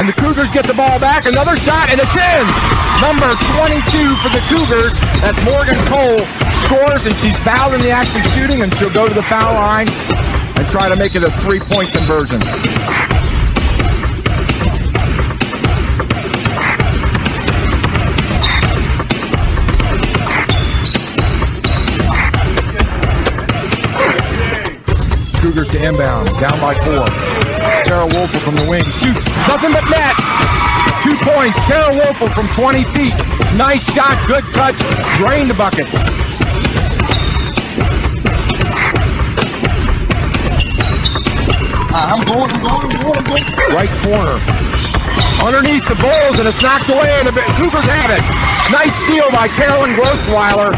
the Cougars get the ball back. Another shot, and it's in. Number 22 for the Cougars. That's Morgan Cole. Scores, and she's fouled in the act of shooting, and she'll go to the foul line and try to make it a three-point conversion. Cougars to inbound, down by 4. Tara Wolfel from the wing, shoots, nothing but net. 2 points, Tara Wolfel from 20 feet. Nice shot, good touch, drain the bucket. I'm going. Right corner. Underneath the Bulls, and it's knocked away, and the Cougars have it. Nice steal by Carolyn Grossweiler.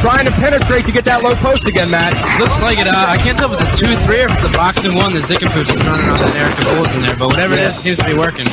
Trying to penetrate to get that low post again, Matt. Looks like it. I can't tell if it's a 2-3 or if it's a boxing one. The Zickenfoods is running on that Erica Bulls in there, but whatever it is, it seems to be working.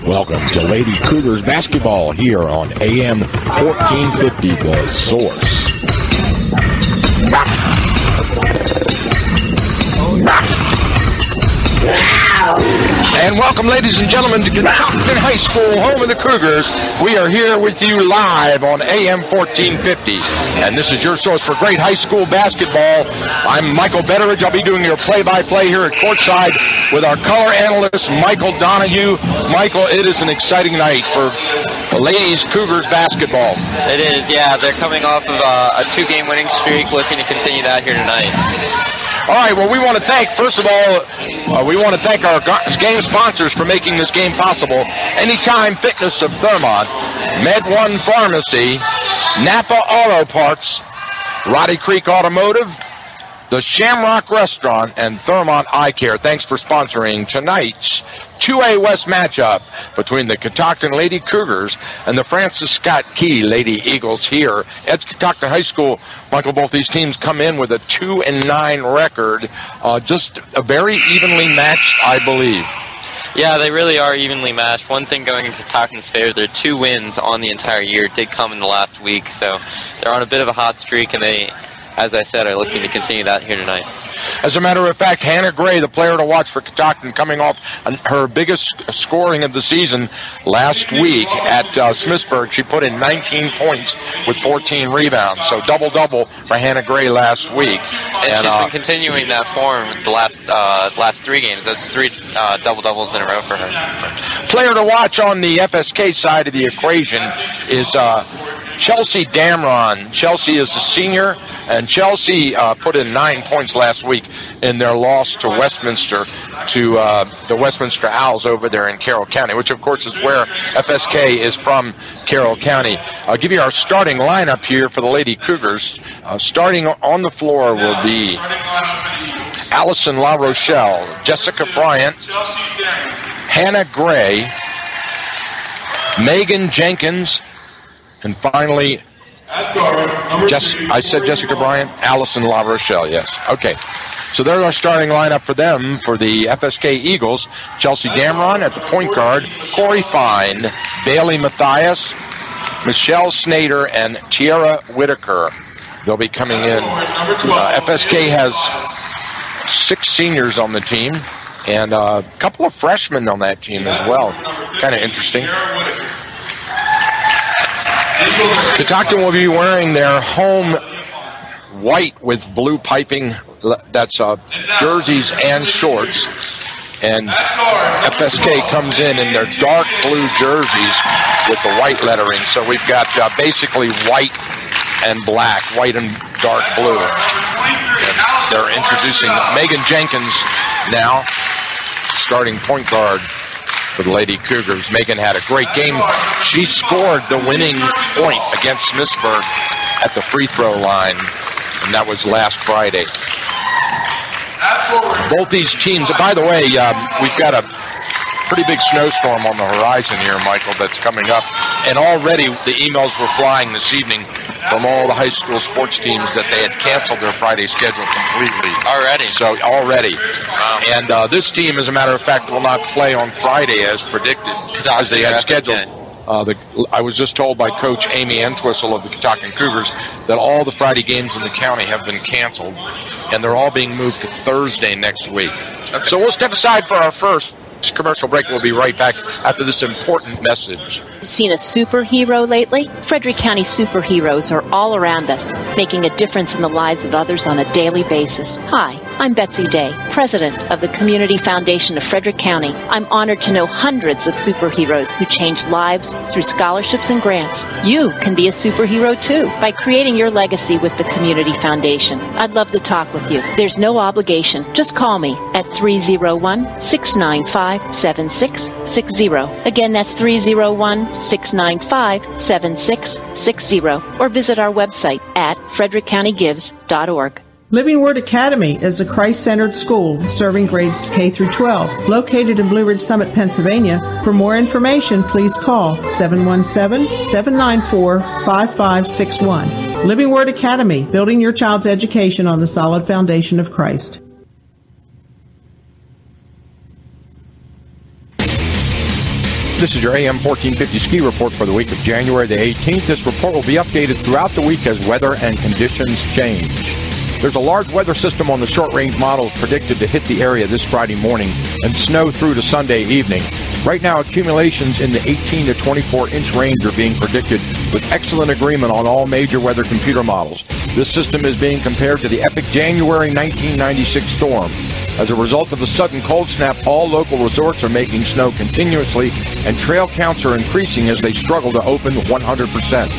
Welcome to Lady Cougars basketball here on AM 1450, The Source. And welcome, ladies and gentlemen, to Catoctin High School, home of the Cougars. We are here with you live on AM 1450. And this is your source for great high school basketball. I'm Michael Betteridge. I'll be doing your play-by-play here at courtside with our color analyst, Michael Donahue. Michael, it is an exciting night for ladies Cougars basketball. It is, yeah. They're coming off of a 2-game winning streak, looking to continue that here tonight. All right, well, we want to thank, first of all, we want to thank our game sponsors for making this game possible. Anytime Fitness of Thurmont, Med1 Pharmacy, Napa Auto Parts, Roddy Creek Automotive, the Shamrock Restaurant, and Thurmont Eye Care. Thanks for sponsoring tonight's 2A West matchup between the Catoctin Lady Cougars and the Francis Scott Key Lady Eagles here at Catoctin High School. Michael, both these teams come in with a 2-9 record, just a very evenly matched, I believe. Yeah, they really are evenly matched. One thing going in Catoctin's favor, their 2 wins on the entire year did come in the last week, so they're on a bit of a hot streak, and they, as I said, are looking to continue that here tonight. As a matter of fact, Hannah Gray, the player to watch for Catoctin, coming off her biggest scoring of the season last week at Smithsburg. She put in 19 points with 14 rebounds, so double-double for Hannah Gray last week. And she's been continuing that form the last 3 games. That's 3 double-doubles in a row for her. Player to watch on the FSK side of the equation is Chelsea Damron. Chelsea is a senior, and Chelsea put in 9 points last week in their loss to Westminster, to the Westminster Owls over there in Carroll County, which of course is where FSK is from, Carroll County. I'll give you our starting lineup here for the Lady Cougars. Starting on the floor will be Allison La Rochelle, Jessica Bryant, Hannah Gray, Megan Jenkins, and finally, I said Jessica Bryant, Allison La Rochelle, yes. Okay, so there's our starting lineup for them for the FSK Eagles. Chelsea Damron at the point guard, Corey Fine, Bailey Mathias, Michelle Snader, and Tiara Whitaker. They'll be coming in. FSK has 6 seniors on the team and a couple of freshmen on that team as well. Kind of interesting. Catoctin will be wearing their home white with blue piping. That's jerseys and shorts. And FSK comes in their dark blue jerseys with the white lettering. So we've got basically white and black, white and dark blue. And they're introducing Megan Jenkins now, starting point guard for the Lady Cougars. Megan had a great game. She scored the winning point against Smithsburg at the free throw line. and that was last Friday. Both these teams, by the way, we've got a pretty big snowstorm on the horizon here, Michael, that's coming up. And already the emails were flying this evening from all the high school sports teams that they had canceled their Friday schedule completely. Already? So, already. Wow. And this team, as a matter of fact, will not play on Friday as predicted, as they had scheduled. I was just told by Coach Amy Entwistle of the Catoctin Cougars that all the Friday games in the county have been canceled, and they're all being moved to Thursday next week. Okay. So we'll step aside for our first commercial break. We'll be right back after this important message. Seen a superhero lately? Frederick County superheroes are all around us, making a difference in the lives of others on a daily basis. Hi, I'm Betsy Day, president of the Community Foundation of Frederick County. I'm honored to know hundreds of superheroes who changed lives through scholarships and grants. You can be a superhero too by creating your legacy with the Community Foundation. I'd love to talk with you. There's no obligation. Just call me at 301-695-7660. Again, that's 301-695-7660, or visit our website at frederickcountygives.org. Living Word Academy is a Christ-centered school serving grades K through 12, located in Blue Ridge Summit, Pennsylvania. For more information, please call 717-794-5561. Living Word Academy, building your child's education on the solid foundation of Christ. This is your AM 1450 ski report for the week of January the 18th. This report will be updated throughout the week as weather and conditions change. There's a large weather system on the short-range models predicted to hit the area this Friday morning and snow through to Sunday evening. Right now, accumulations in the 18 to 24-inch range are being predicted with excellent agreement on all major weather computer models. This system is being compared to the epic January 1996 storm. As a result of the sudden cold snap, all local resorts are making snow continuously, and trail counts are increasing as they struggle to open 100%.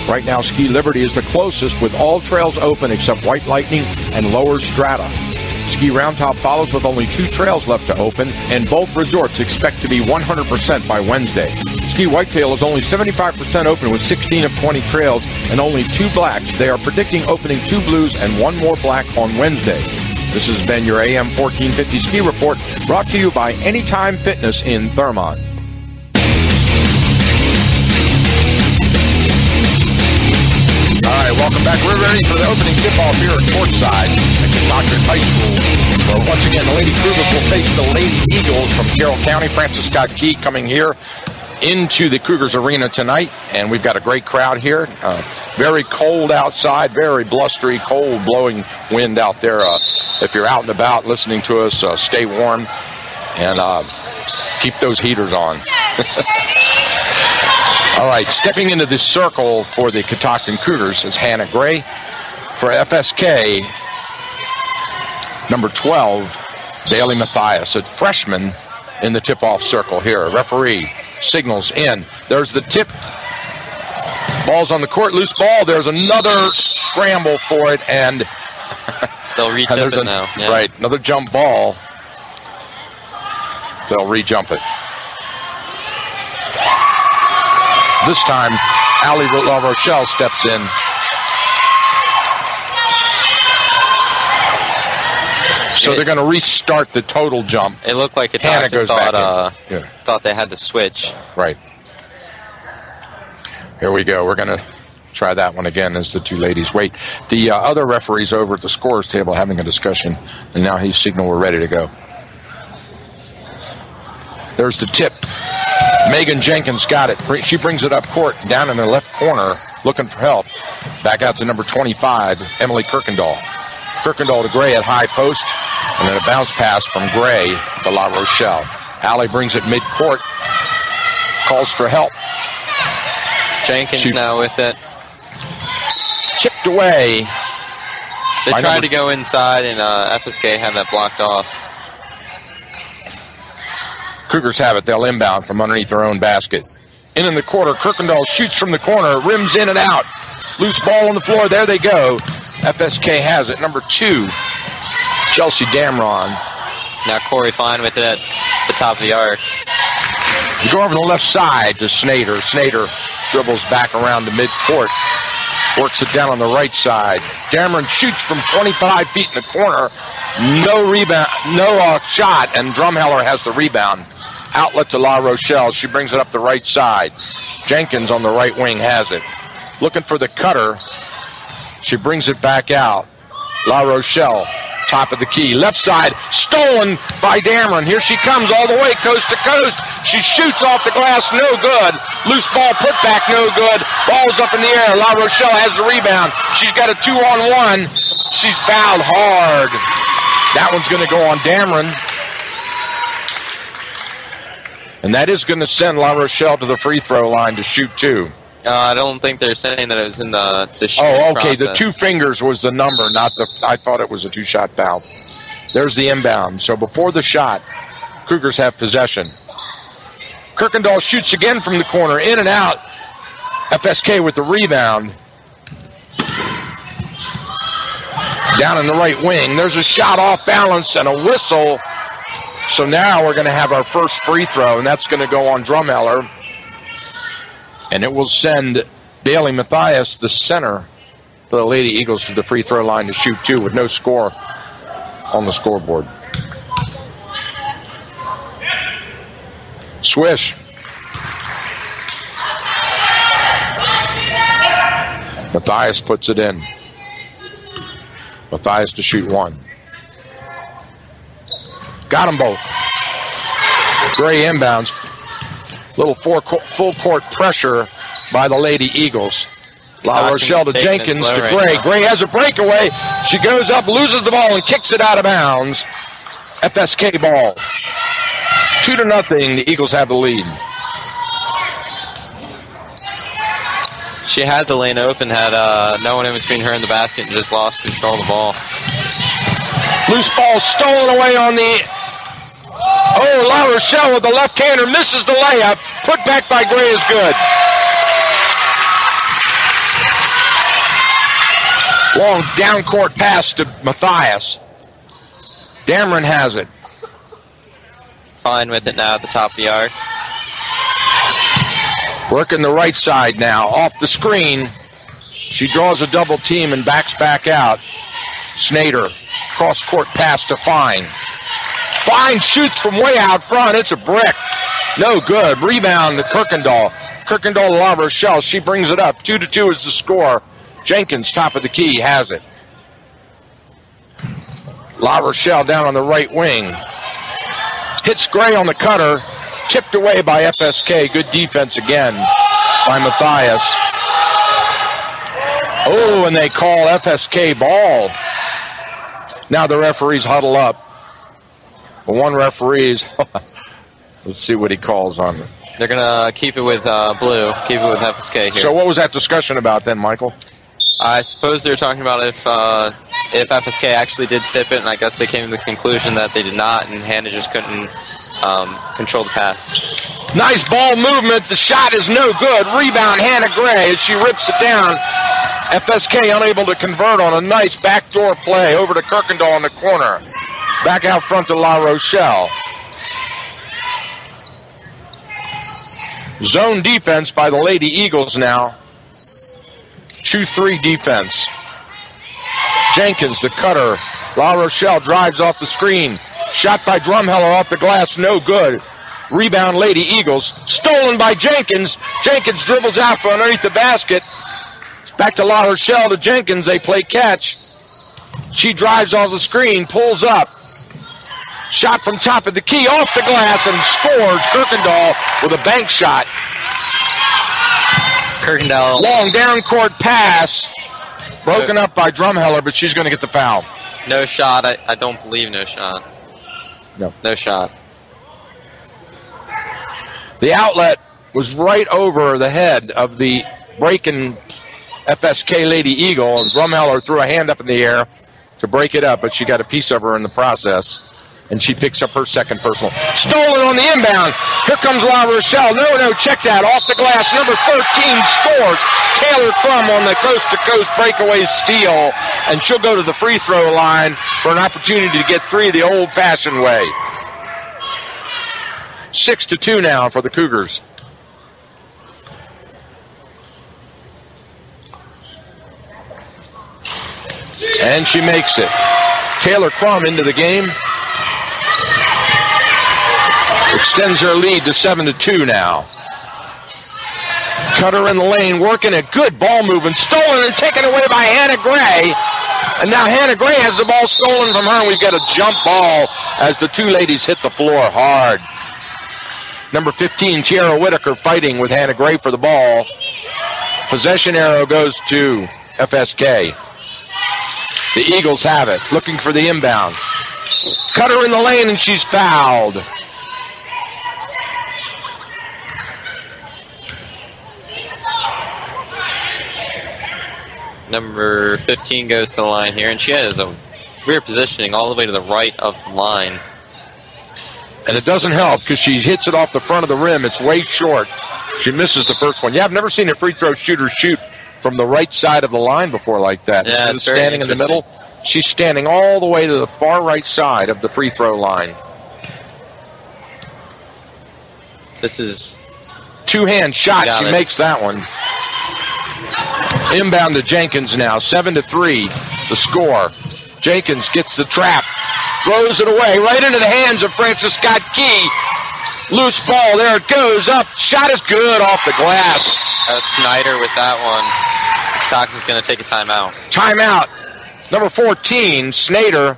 Right now, Ski Liberty is the closest, with all trails open except White Lightning and Lower Strata. Ski Round Top follows with only 2 trails left to open, and both resorts expect to be 100% by Wednesday. Ski Whitetail is only 75% open with 16 of 20 trails and only 2 blacks. They are predicting opening 2 blues and 1 more black on Wednesday. This has been your AM 1450 Ski Report, brought to you by Anytime Fitness in Thurmont. All right, welcome back. We're ready for the opening tip-off here at Courtside at Catoctin High School. Where once again, the Lady Cougars will face the Lady Eagles from Carroll County. Francis Scott Key coming here into the Cougars Arena tonight, and we've got a great crowd here. Very cold outside, very blustery, cold blowing wind out there. If you're out and about listening to us, stay warm and keep those heaters on. All right, stepping into the circle for the Catoctin Cougars is Hannah Gray. For FSK, number 12, Bailey Mathias, a freshman in the tip-off circle here. A referee signals in. There's the tip. Ball's on the court, loose ball. There's another scramble for it, and they'll re-jump it now. Yeah. Right, another jump ball. They'll re-jump it. This time, Allie La Rochelle steps in. So they're going to restart the total jump. It looked like Catoctin thought they had to switch. Right. Here we go. We're going to try that one again as the 2 ladies wait. The other referee's over at the scorer's table having a discussion, and now he's signaled we're ready to go. There's the tip. Megan Jenkins got it. She brings it up court, down in the left corner, looking for help. Back out to number 25, Emily Kirkendall. Kirkendall to Gray at high post, and then a bounce pass from Gray to La Rochelle. Allie brings it mid-court, calls for help. Jenkins now with it. Chipped away. They tried to go inside, and FSK had that blocked off. Cougars have it. They'll inbound from underneath their own basket. In the quarter, Kirkendall shoots from the corner, rims in and out. Loose ball on the floor. There they go. FSK has it. Number 2, Chelsea Damron. Now Corey Fine with it at the top of the arc. We go over to the left side to Snader. Snader dribbles back around the midcourt. Works it down on the right side. Dameron shoots from 25 feet in the corner. No rebound, no shot, and Drumheller has the rebound. Outlet to La Rochelle. She brings it up the right side. Jenkins on the right wing has it. Looking for the cutter. She brings it back out. La Rochelle, top of the key. Left side, stolen by Dameron. Here she comes all the way, coast to coast. She shoots off the glass, no good. Loose ball put back, no good. Ball's up in the air. La Rochelle has the rebound. She's got a 2-on-1. She's fouled hard. That one's going to go on Dameron. And that is going to send La Rochelle to the free throw line to shoot 2. I don't think they're saying that it was in the shooting okay. process. The 2 fingers was the number, not the. I thought it was a 2-shot foul. There's the inbound. So before the shot, Cougars have possession. Kirkendall shoots again from the corner, in and out. FSK with the rebound. Down in the right wing. There's a shot off balance and a whistle. So now we're going to have our first free throw, and that's going to go on Drumheller. And it will send Bailey Mathias, the center for the Lady Eagles, to the free throw line to shoot 2 with no score on the scoreboard. Swish. Mathias puts it in. Mathias to shoot 1. Got them both. Gray inbounds. Little full court pressure by the Lady Eagles. La Rochelle to Jenkins to Gray. Gray has a breakaway. She goes up, loses the ball, and kicks it out of bounds. FSK ball. 2-0. The Eagles have the lead. She had the lane open, had no one in between her and the basket, and just lost control of the ball. Loose ball stolen away on the... Oh, La Rochelle with the left-hander misses the layup. Put back by Gray is good. Long down-court pass to Mathias. Dameron has it. Fine with it now at the top of the arc. Working the right side now, off the screen. She draws a double team and backs back out. Snyder, cross-court pass to Fine. Fine shoots from way out front. It's a brick. No good. Rebound to Kirkendall. Kirkendall to La Rochelle. She brings it up. 2-2 is the score. Jenkins, top of the key, has it. La Rochelle down on the right wing. Hits Gray on the cutter. Tipped away by FSK. Good defense again by Mathias. Oh, and they call FSK ball. Now the referees huddle up. But one referee's, let's see what he calls on it. They're going to keep it with blue, keep it with FSK here. So what was that discussion about then, Michael? I suppose they were talking about if FSK actually did tip it, and I guess they came to the conclusion that they did not, and Hannah just couldn't control the pass. Nice ball movement. The shot is no good. Rebound, Hannah Gray, as she rips it down. FSK unable to convert on a nice backdoor play over to Kirkendall in the corner. Back out front to La Rochelle. Zone defense by the Lady Eagles now. 2-3 defense. Jenkins, the cutter. La Rochelle drives off the screen. Shot by Drumheller off the glass, no good. Rebound, Lady Eagles. Stolen by Jenkins. Jenkins dribbles out from underneath the basket. Back to La Rochelle to Jenkins. They play catch. She drives off the screen, pulls up. Shot from top of the key, off the glass, and scores. Kirkendall with a bank shot. Kirkendall. Long down court pass. Broken up by Drumheller, but she's going to get the foul. No shot. I don't believe no shot. No. No shot. The outlet was right over the head of the breaking FSK Lady Eagle, and Drumheller threw a hand up in the air to break it up, but she got a piece of her in the process, and she picks up her second personal. Stolen on the inbound. Here comes La Rochelle. No, check that. Off the glass. Number 13 scores. Taylor Crum on the coast-to-coast breakaway steal, and she'll go to the free throw line for an opportunity to get 3 the old-fashioned way. 6-2 now for the Cougars. And she makes it. Taylor Crum into the game. Extends her lead to 7-2 now. Cutter in the lane, working it. Good ball movement. Stolen and taken away by Hannah Gray. And now Hannah Gray has the ball stolen from her, and we've got a jump ball as the two ladies hit the floor hard. Number 15, Tiara Whitaker, fighting with Hannah Gray for the ball. Possession arrow goes to FSK. The Eagles have it, looking for the inbound. Cutter in the lane, and she's fouled. Number 15 goes to the line here, and she has a weird positioning all the way to the right of the line. And it doesn't help because she hits it off the front of the rim. It's way short. She misses the first one. Yeah, I've never seen a free throw shooter shoot from the right side of the line before like that. Yeah, Instead of standing in the middle, she's standing all the way to the far right side of the free throw line. This is two-hand shot. She makes that one. Inbound to Jenkins now. 7-3 the score. Jenkins gets the trap. Throws it away right into the hands of Francis Scott Key. Loose ball. There it goes up. Shot is good off the glass. Snyder with that one. Catoctin's going to take a timeout. Timeout. Number 14, Snyder,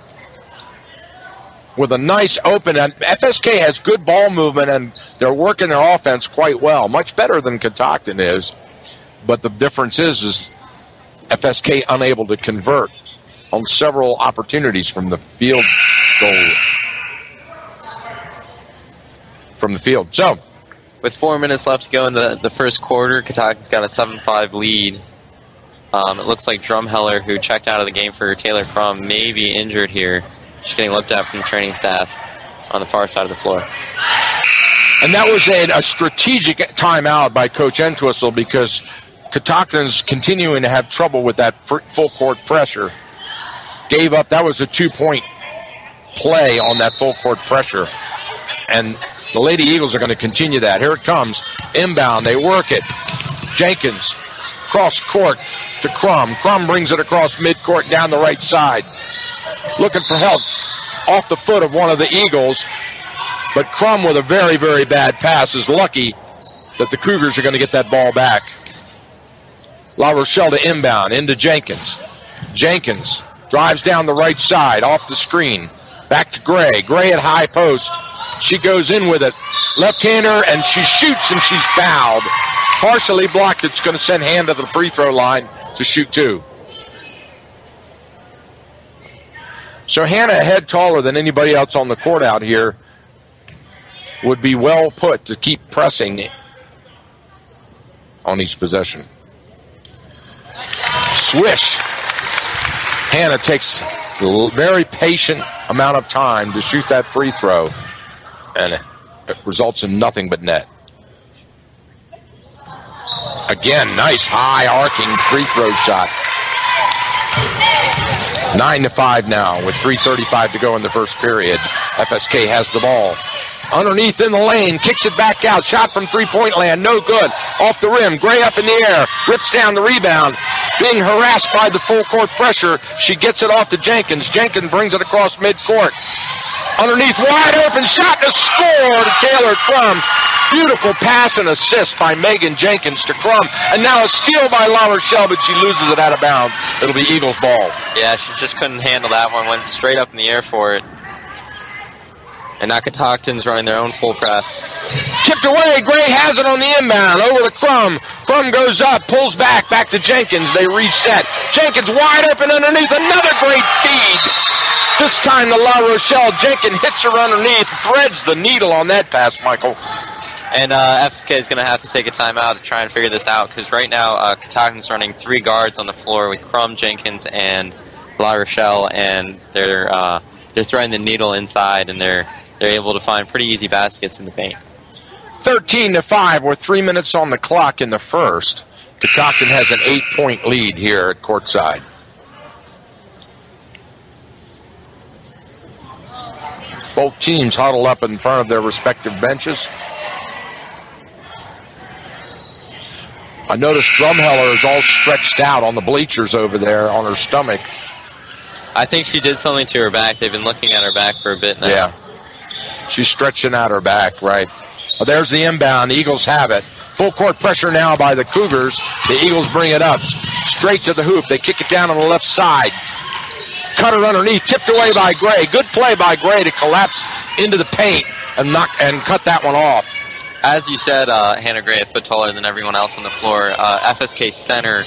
with a nice open. And FSK has good ball movement, and they're working their offense quite well. Much better than Catoctin is. But the difference is FSK unable to convert on several opportunities from the field goal. From the field. So, with 4 minutes left to go in the first quarter, Catoctin's got a 7-5 lead. It looks like Drumheller, who checked out of the game for Taylor Crum, may be injured here. She's getting looked at from the training staff on the far side of the floor. And that was a strategic timeout by Coach Entwistle because Catoctin's continuing to have trouble with that full court pressure. Gave up. That was a 2-point play on that full court pressure. And the Lady Eagles are going to continue that. Here it comes. Inbound. They work it. Jenkins. Cross court to Crum. Crum brings it across midcourt down the right side. Looking for help off the foot of one of the Eagles. But Crum with a very, very bad pass is lucky that the Cougars are going to get that ball back. La Rochelle to inbound into Jenkins. Jenkins drives down the right side off the screen. Back to Gray. Gray at high post. She goes in with it. Left-hander, and she shoots, and she's fouled. Partially blocked. It's going to send Hannah to the free throw line to shoot two. So Hannah, a head taller than anybody else on the court out here, would be well put to keep pressing on each possession. Swish. Hannah takes a very patient amount of time to shoot that free throw, and it results in nothing but net. Again, nice high arcing free throw shot. 9-5 now with 3:35 to go in the first period. FSK has the ball. Underneath in the lane, kicks it back out. Shot from three-point land, no good. Off the rim, Gray up in the air, rips down the rebound. Being harassed by the full court pressure, she gets it off to Jenkins. Jenkins brings it across midcourt. Underneath, wide open shot to score to Taylor Crum. Beautiful pass and assist by Megan Jenkins to Crum. And now a steal by La Rochelle, but she loses it out of bounds. It'll be Eagles ball. Yeah, she just couldn't handle that one. Went straight up in the air for it. And now Catoctin's running their own full press. Tipped away. Gray has it on the inbound. Over to Crum. Crum goes up, pulls back to Jenkins. They reset. Jenkins wide open underneath. Another great feed. This time to La Rochelle. Jenkins hits her underneath. Threads the needle on that pass, Michael. And FSK is going to have to take a timeout to try and figure this out, because right now Catoctin's running three guards on the floor with Crum, Jenkins, and La Rochelle, and they're throwing the needle inside, and they're able to find pretty easy baskets in the paint. 13-5 with 3 minutes on the clock in the first. Catoctin has an 8-point lead here at courtside. Both teams huddle up in front of their respective benches. I noticed Drumheller is all stretched out on the bleachers over there on her stomach. I think she did something to her back. They've been looking at her back for a bit now. Yeah. She's stretching out her back, right. Well, there's the inbound. The Eagles have it. Full court pressure now by the Cougars. The Eagles bring it up. Straight to the hoop. They kick it down on the left side. Cutter underneath. Tipped away by Gray. Good play by Gray to collapse into the paint and cut that one off. As you said, Hannah Gray, a foot taller than everyone else on the floor. FSK center,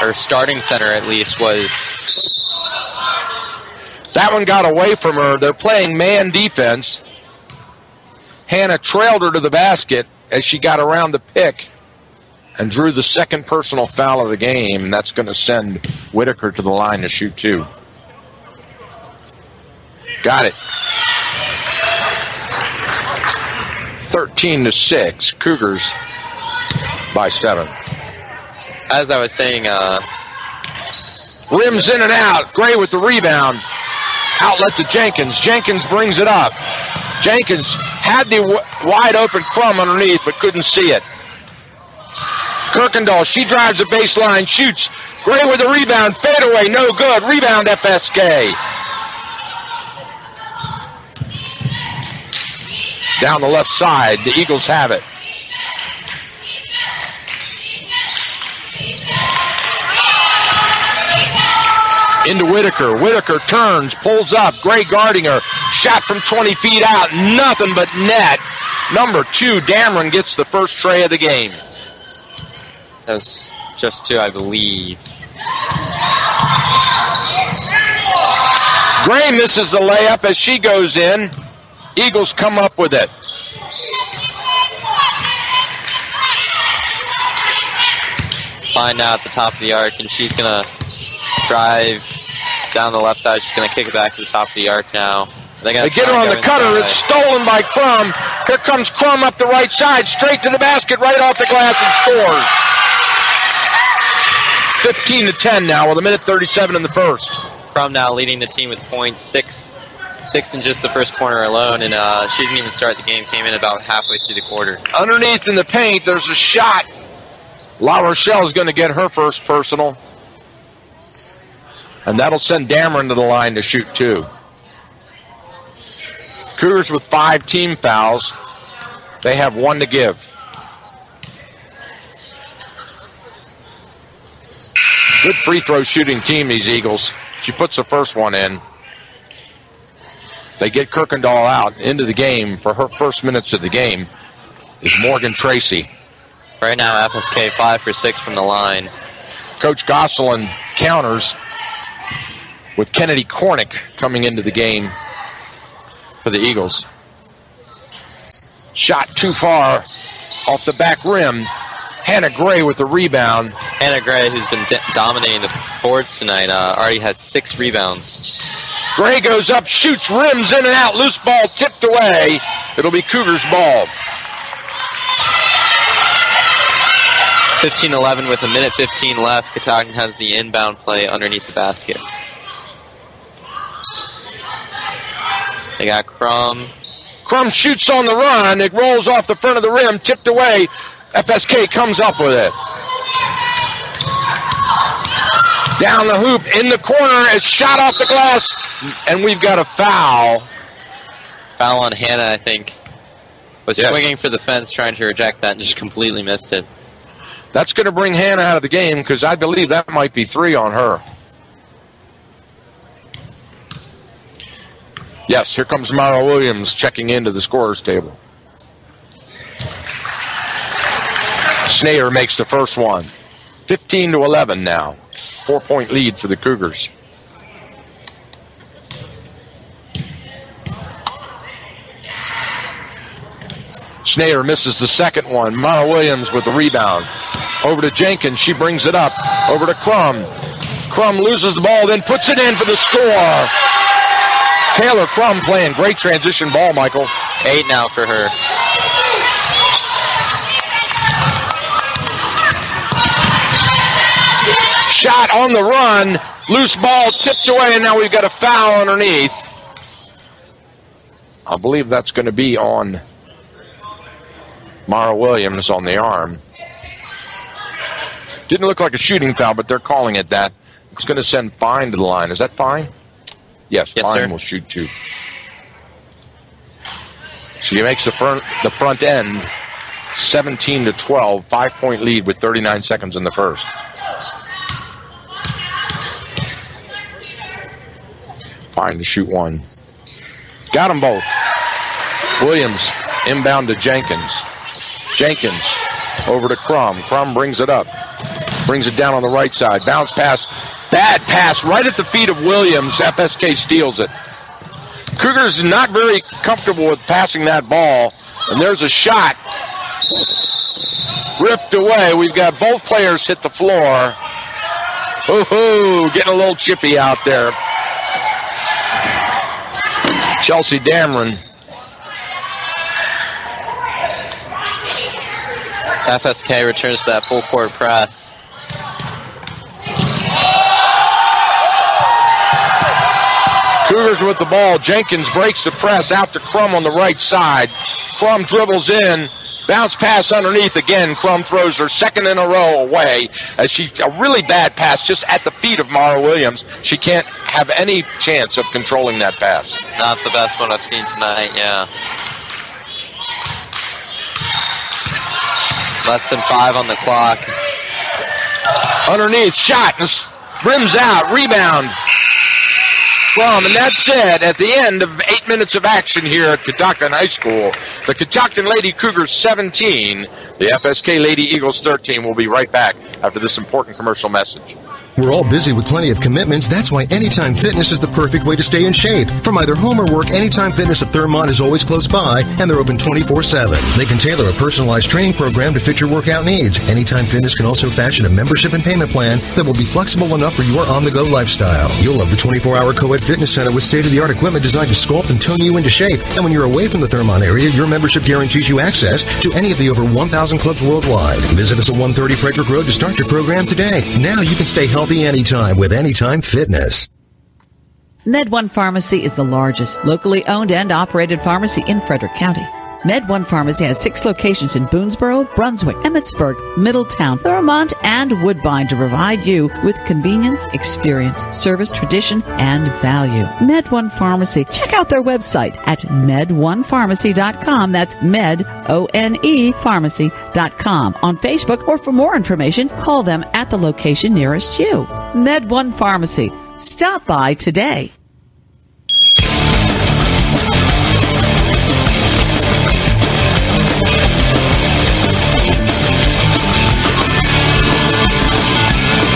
or starting center at least, was... That one got away from her. They're playing man defense. Hannah trailed her to the basket as she got around the pick and drew the second personal foul of the game, and that's going to send Whitaker to the line to shoot 2. Got it. 13-6. Cougars by 7. As I was saying, rims in and out. Gray with the rebound. Outlet to Jenkins. Jenkins brings it up. Jenkins had the wide open Crum underneath, but couldn't see it. Kirkendall, she drives the baseline, shoots. Gray with the rebound, fadeaway, no good. Rebound FSK. Down the left side, the Eagles have it. Into Whitaker. Whitaker turns, pulls up. Gray guarding her. Shot from 20 feet out. Nothing but net. Number 2, Dameron gets the first tray of the game. That was just 2, I believe. Gray misses the layup as she goes in. Eagles come up with it. Fine now at the top of the arc, and she's going to drive down the left side. She's going to kick it back to the top of the arc now. They get her on the cutter. It's stolen by Crum. Here comes Crum up the right side, straight to the basket, right off the glass, and scores. 15-10 now with 1:37 in the first. Crum now leading the team with points, 6 in just the first quarter alone, and she didn't even start the game. Came in about halfway through the quarter. Underneath in the paint, there's a shot. La Rochelle's going to get her first personal. And that'll send Dameron to the line to shoot 2. Cougars with 5 team fouls. They have 1 to give. Good free throw shooting team, these Eagles. She puts the first one in. They get Kirkendall out into the game. For her first minutes of the game is Morgan Tracy. Right now, FSK 5 for 6 from the line. Coach Gosselin counters with Kennedy Cornick coming into the game for the Eagles. Shot too far off the back rim. Hannah Gray with the rebound. Hannah Gray, who's been dominating the boards tonight, already has 6 rebounds. Gray goes up, shoots, rims in and out. Loose ball tipped away. It'll be Cougars ball. 15-11 with 1:15 left. Catoctin has the inbound play underneath the basket. They got Crum. Crum shoots on the run. It rolls off the front of the rim, tipped away. FSK comes up with it. Down the hoop, in the corner, it's shot off the glass, and we've got a foul. Foul on Hannah, I think. Was swinging for the fence, trying to reject that, and just completely missed it. That's going to bring Hannah out of the game, because I believe that might be 3 on her. Yes, here comes Mara Williams checking into the scorer's table. Snayer makes the first one. 15-11 now. 4-point lead for the Cougars. Snayer misses the second one. Mara Williams with the rebound. Over to Jenkins. She brings it up. Over to Crum. Crum loses the ball, then puts it in for the score. Taylor Crum playing great transition ball, Michael. 8 now for her. Shot on the run. Loose ball tipped away, and now we've got a foul underneath. I believe that's going to be on Mara Williams on the arm. Didn't look like a shooting foul, but they're calling it that. It's going to send Fine to the line. Is that Fine? Yes, Fine sir. will shoot 2. So he makes the front end 17-12, 5-point lead with 39 seconds in the first. Fine to shoot 1. Got them both. Williams inbound to Jenkins. Jenkins over to Crum. Crum brings it up. Brings it down on the right side. Bounce pass. Bad pass right at the feet of Williams. FSK steals it. Cougars not very comfortable with passing that ball. And there's a shot. Ripped away. We've got both players hit the floor. Hoo-hoo, getting a little chippy out there. Chelsea Dameron. FSK returns to that full court press. Cougars with the ball. Jenkins breaks the press out to Crum on the right side. Crum dribbles in. Bounce pass underneath again. Crum throws her second in a row away as a really bad pass just at the feet of Mara Williams. She can't have any chance of controlling that pass. Not the best one I've seen tonight, yeah. Less than 5 on the clock. Underneath, shot, and rims out, rebound. And that's it. At the end of 8 minutes of action here at Catoctin High School, the Catoctin Lady Cougars 17, the FSK Lady Eagles 13. We'll be right back after this important commercial message. We're all busy with plenty of commitments. That's why Anytime Fitness is the perfect way to stay in shape. From either home or work, Anytime Fitness of Thurmont is always close by, and they're open 24/7. They can tailor a personalized training program to fit your workout needs. Anytime Fitness can also fashion a membership and payment plan that will be flexible enough for your on-the-go lifestyle. You'll love the 24-hour co-ed fitness center with state-of-the-art equipment designed to sculpt and tone you into shape. And when you're away from the Thurmont area, your membership guarantees you access to any of the over 1,000 clubs worldwide. Visit us at 130 Frederick Road to start your program today. Now you can stay healthy anytime with Anytime Fitness. MedOne Pharmacy is the largest locally owned and operated pharmacy in Frederick County. MedOne Pharmacy has 6 locations in Boonesboro, Brunswick, Emmitsburg, Middletown, Thurmont, and Woodbine to provide you with convenience, experience, service, tradition, and value. MedOne Pharmacy. Check out their website at med1pharmacy.com. That's med-O-N-E pharmacy.com. On Facebook, or for more information, call them at the location nearest you. MedOne Pharmacy. Stop by today.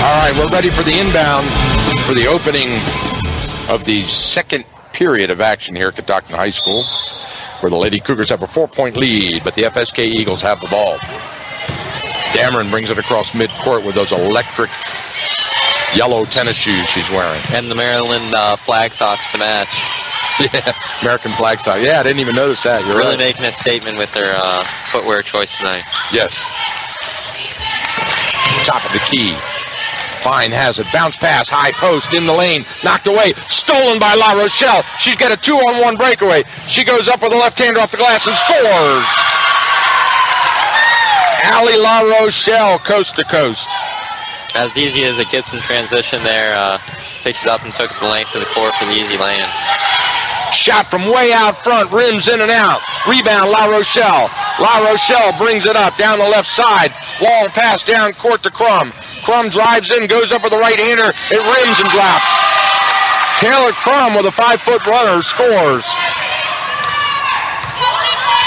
All right, we're ready for the inbound for the opening of the second period of action here at Catoctin High School, where the Lady Cougars have a 4-point lead, but the FSK Eagles have the ball. Dameron brings it across midcourt with those electric yellow tennis shoes she's wearing. And the Maryland flag socks to match. Yeah, American flag socks. Yeah, I didn't even notice that. You're really right. Making a statement with their footwear choice tonight. Yes. Top of the key. Fine has it. Bounce pass, high post, in the lane, knocked away, stolen by La Rochelle. She's got a 2-on-1 breakaway. She goes up with a left-hander off the glass and scores. Allie La Rochelle, coast to coast. As easy as it gets in transition there, picked it up and took it the length of the court for the easy lay-in. Shot from way out front, rims in and out. Rebound, La Rochelle. La Rochelle brings it up down the left side. Long pass down court to Crum. Crum drives in, goes up with the right-hander. It rims and drops. Taylor Crum with a 5-foot runner scores.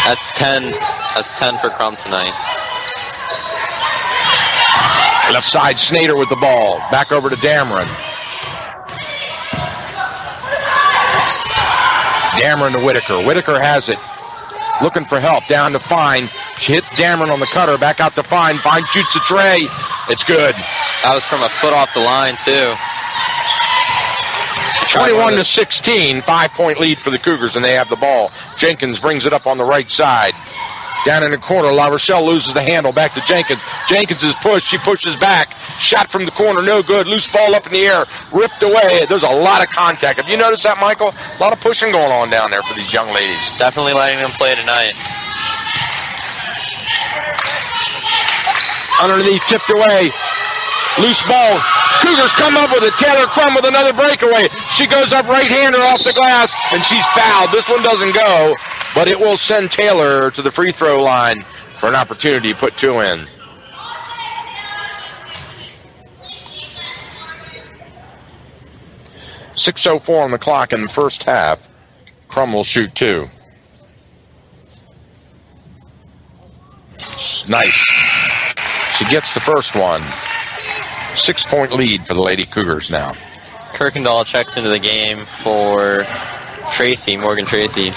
That's 10. That's 10 for Crum tonight. Left side, Snyder with the ball. Back over to Dameron. Dameron to Whitaker. Whitaker has it. Looking for help. Down to Fine. She hits Dameron on the cutter. Back out to Fine. Fine shoots a tray. It's good. That was from a foot off the line, too. 21-16. 5-point lead for the Cougars, and they have the ball. Jenkins brings it up on the right side. Down in the corner, La Rochelle loses the handle. Back to Jenkins. Jenkins is pushed. She pushes back. Shot from the corner, no good. Loose ball up in the air. Ripped away. There's a lot of contact. Have you noticed that, Michael? A lot of pushing going on down there for these young ladies. Definitely letting them play tonight. Underneath, tipped away. Loose ball. Cougars come up with it. Taylor Crum with another breakaway. She goes up right-hander off the glass, and she's fouled. This one doesn't go, but it will send Taylor to the free throw line for an opportunity to put 2 in. .6:04 on the clock in the first half. Crum will shoot 2. Nice. She gets the first one. 6-point lead for the Lady Cougars now. Kirkendall checks into the game for Tracy, Morgan Tracy.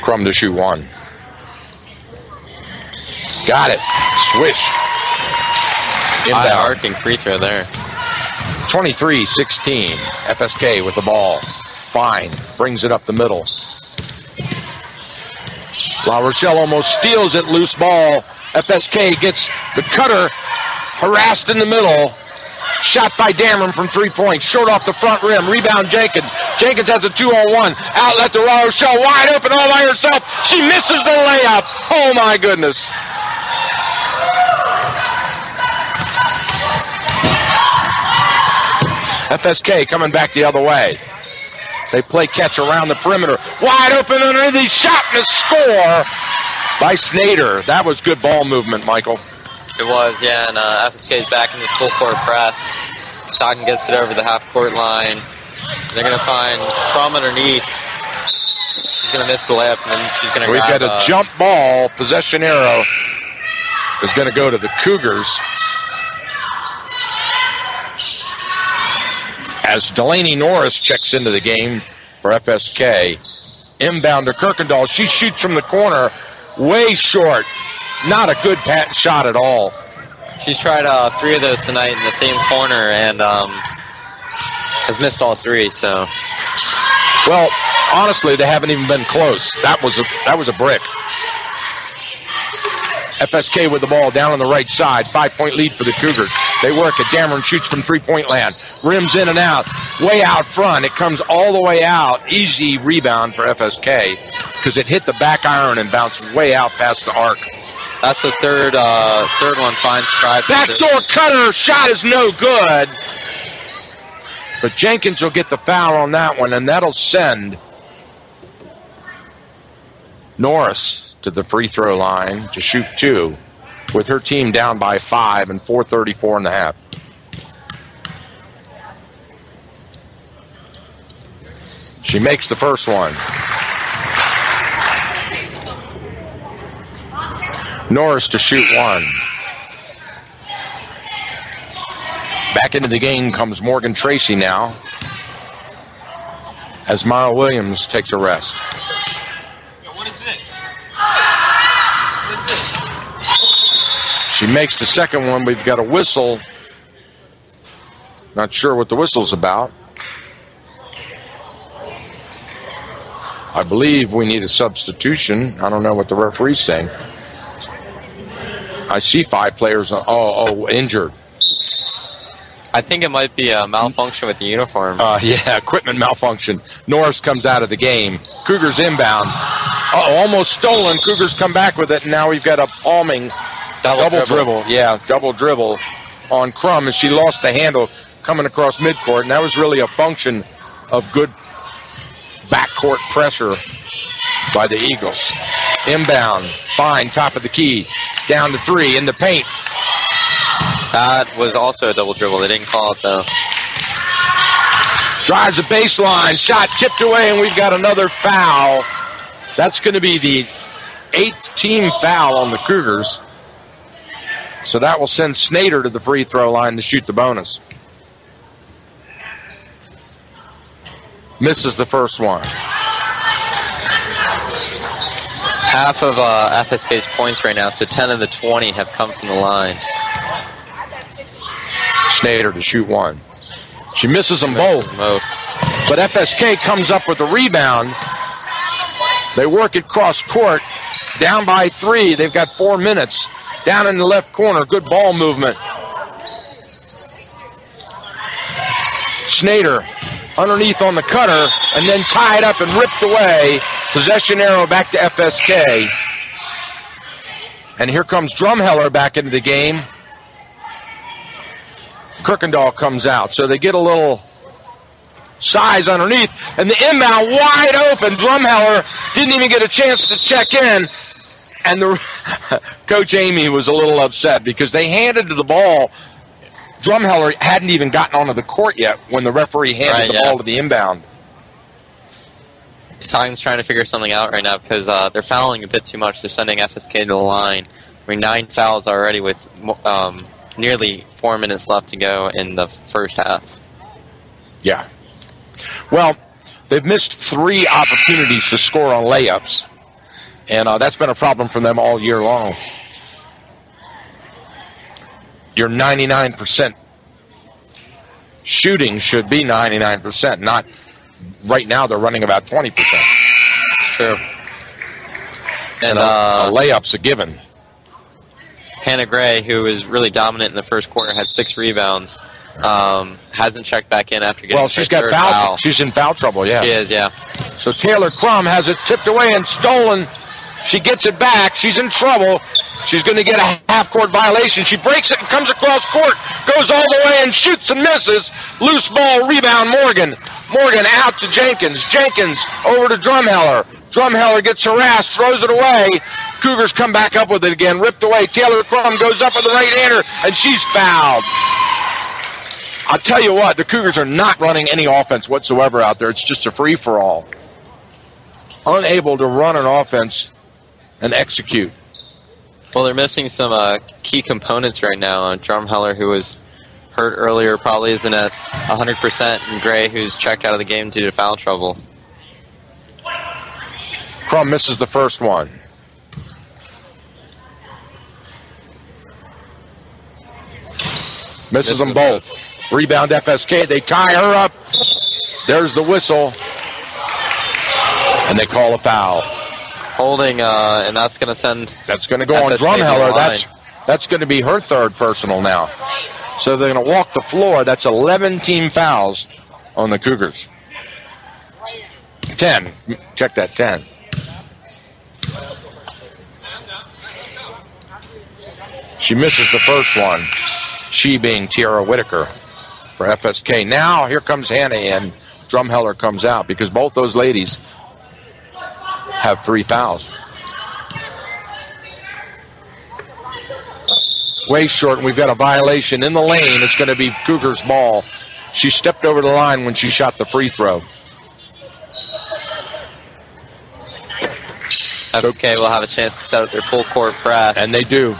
Crum to shoot 1. Got it. Swish. High arcing free throw there. 23-16. FSK with the ball. Fine. Brings it up the middle. La Rochelle almost steals it. Loose ball. FSK gets the cutter. Harassed in the middle. Shot by Dameron from 3 points. Short off the front rim. Rebound Jenkins. Jenkins has a 2-on-1. Outlet to La Rochelle. Wide open all by herself. She misses the layup. Oh my goodness. FSK coming back the other way. They play catch around the perimeter. Wide open underneath the shot and a score by Snyder. That was good ball movement, Michael. It was, yeah, and FSK's back in this full court press. Stockton gets it over the half-court line. They're going to find Crum underneath. She's going to miss the layup, and then she's going to grab... We've got a jump ball. Possession arrow is going to go to the Cougars. As Delaney Norris checks into the game for FSK. Inbound to Kirkendall. She shoots from the corner. Way short. Not a good shot at all. She's tried 3 of those tonight in the same corner and has missed all 3. So, well, honestly, they haven't even been close. That was a brick. FSK with the ball down on the right side. 5-point lead for the Cougars. They work it. Dameron shoots from 3-point land. Rims in and out. Way out front. It comes all the way out. Easy rebound for FSK because it hit the back iron and bounced way out past the arc. That's the third one. Finds Scribe. Backdoor cutter. Shot is no good. But Jenkins will get the foul on that one, and that'll send Norris to the free throw line to shoot 2 with her team down by 5 and 4:34 in the half. She makes the first one. Norris to shoot 1. Back into the game comes Morgan Tracy now as Mara Williams takes a rest. What is this? She makes the second one. We've got a whistle. Not sure what the whistle's about. I believe we need a substitution. I don't know what the referee's saying. I see 5 players. Injured. I think it might be a malfunction with the uniform. Yeah, equipment malfunction. Norris comes out of the game. Cougars inbound. Almost stolen. Cougars come back with it, and now we've got a palming double dribble. Yeah, double dribble on Crum, and she lost the handle coming across midcourt, and that was really a function of good backcourt pressure by the Eagles. Inbound. Fine, top of the key. Down to 3 in the paint. That was also a double dribble. They didn't call it, though. Drives the baseline. Shot tipped away, and we've got another foul. That's going to be the 8th team foul on the Cougars. So that will send Snyder to the free throw line to shoot the bonus. Misses the first one. Half of FSK's points right now, so 10 of the 20 have come from the line. Snyder to shoot 1. She misses them both. But FSK comes up with the rebound. They work it cross court. Down by 3. They've got 4 minutes. Down in the left corner. Good ball movement. Snyder underneath on the cutter and then tied up and ripped away. Possession arrow back to FSK. And here comes Drumheller back into the game. Kirkendall comes out. So they get a little size underneath, and the inbound wide open. Drumheller didn't even get a chance to check in, and the Coach Amy was a little upset because they handed the ball. Drumheller hadn't even gotten onto the court yet when the referee handed the ball to the inbound. Catoctin's trying to figure something out right now because they're fouling a bit too much. They're sending FSK to the line. I mean, 9 fouls already with nearly 4 minutes left to go in the first half. Yeah. Well, they've missed 3 opportunities to score on layups, and that's been a problem for them all year long. Your 99% shooting should be 99%, not right now they're running about 20%. It's true. And a layup's a given. Hannah Gray, who was really dominant in the first quarter, had 6 rebounds. Hasn't checked back in after getting she's got foul. She's in foul trouble, yeah. She is, yeah. So Taylor Crum has it tipped away and stolen. She gets it back. She's in trouble. She's going to get a half-court violation. She breaks it and comes across court, goes all the way and shoots and misses. Loose ball, rebound, Morgan. Morgan out to Jenkins. Jenkins over to Drumheller. Drumheller gets harassed, throws it away. Cougars come back up with it again, ripped away. Taylor Crum goes up with the right-hander, and she's fouled. I'll tell you what, the Cougars are not running any offense whatsoever out there. It's just a free-for-all. Unable to run an offense and execute. Well, they're missing some key components right now. Drumheller, who was hurt earlier, probably isn't at 100%, and Gray, who's checked out of the game due to foul trouble. Crum misses the first one. Misses them both. Rebound FSK. They tie her up. There's the whistle. And they call a foul. Holding, and that's going to send... That's going to go on Drumheller. That's going to be her 3rd personal now. So they're going to walk the floor. That's 11 team fouls on the Cougars. 10. Check that, 10. She misses the first one. She being Tiara Whitaker for FSK. Now here comes Hannah in. Drumheller comes out because both those ladies have 3 fouls. Way short, and we've got a violation in the lane. It's going to be Cougars' ball. She stepped over the line when she shot the free throw. FSK will have a chance to set up their full court press. And they do.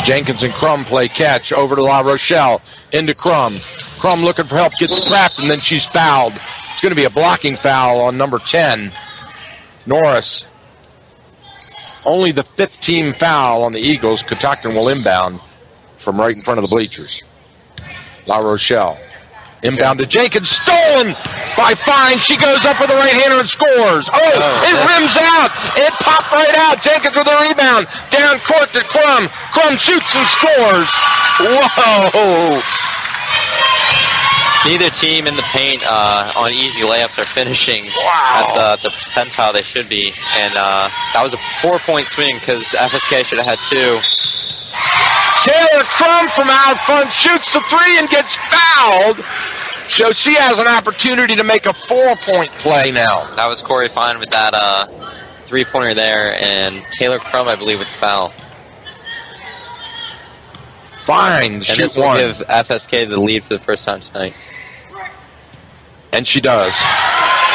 Jenkins and Crum play catch over to La Rochelle. Into Crum. Crum looking for help, gets trapped, and then she's fouled. It's going to be a blocking foul on number 10, Norris. Only the 5th team foul on the Eagles. Catoctin will inbound from right in front of the bleachers. La Rochelle. Inbound to Jenkins. Stolen by Fine. She goes up with the right-hander and scores. It rims out. It popped right out. Jenkins with a rebound. Down court to Crum. Crum shoots and scores. Whoa. Neither team in the paint on easy layups are finishing at the percentile they should be. And that was a 4-point swing because FSK should have had 2. Taylor Crum from out front shoots the 3 and gets fouled. So she has an opportunity to make a 4-point play now. That was Corey Fine with that 3-pointer there, and Taylor Crum, I believe, with the foul. Fine, shoot and this will one. give FSK the lead for the first time tonight. And she does.